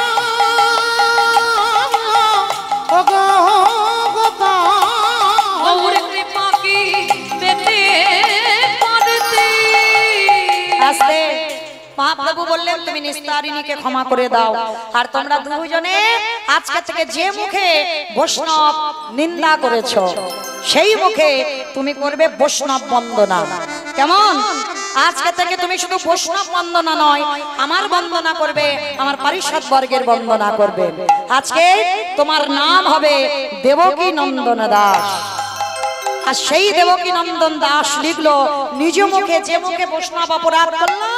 গৌর কৃপা কি পেতে পারতে। আস্তে মহাপ্রভু বললেন তুমি নিস্তারিণীকে ক্ষমা করে দাও। আর তোমরা দুজনে আজকে থেকে যে মুখে বৈষ্ণব নিন্দা করেছো, সেই মুখে তুমি করবে বৈষ্ণব বন্দনা। কেমন? আজকে থেকে তুমি শুধু বৈষ্ণব বন্দনা নয়, আমার বন্দনা করবে, আমার পারিষদ বর্গের বন্দনা করবে। আজকে তোমার নাম হবে দেবকী নন্দন দাস। আর সেই দেবকী নন্দন দাস লিখলো নিজ মুখে, যে মুখে বৈষ্ণব অপরাধ করলো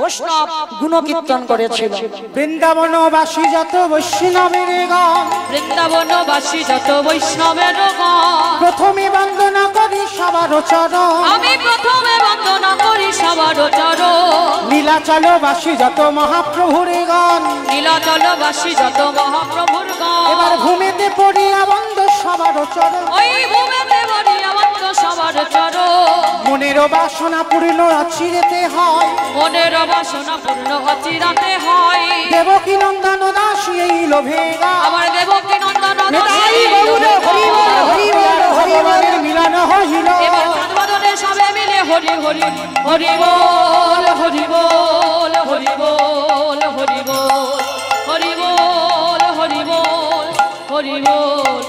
বৈষ্ণব গুণকীর্তন করেছিল। বৃন্দাবনবাসী যত বৈষ্ণবের গণ, বৃন্দাবনবাসী যত বৈষ্ণবের গণ, প্রথমে বন্দনা করি সবার চরণ। আমি প্রথমে বন্দনা করি সবার চরণ। নীলাচলবাসী যত মহাপ্রভুর গণ, নীলাচলবাসী যত মহাপ্রভুর গণ, এবার ভূমিতে পড়িয়া বন্দ সবার চরণ। ওই ভূমিতে বলিয়া বন্ধ সবার চরণ। মনের বাসনা পূর্ণ অচিরেতে হয়, মনের বাসনা পূর্ণ অচিরাতে হয়। দেবকী নন্দন দাস এই লোভে গান। আমার দেবকী নন্দন নিতাই গৌর হরি বল, হরি বল, হরি বল। ভগবানের মিলন হইল, এবার চাঁদবাদনে সবে মিলে হরি হরি হরি বল, হরি বল, হরি বল, হরি বল, হরি বল, হরি বল, হরি বল,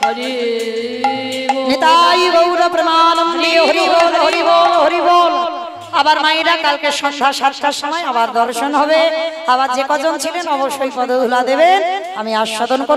হরি বল। নিতাই গৌর প্রেমানন্দে হরি বল, হরি বল, হরি বল। আবার মায়েরা কালকে সন্ধ্যা 7টার সময় আবার দর্শন হবে। আবার যে কজন ছিলেন অবশ্যই পদধূলা দেবেন, আমি আস্বাদন করব।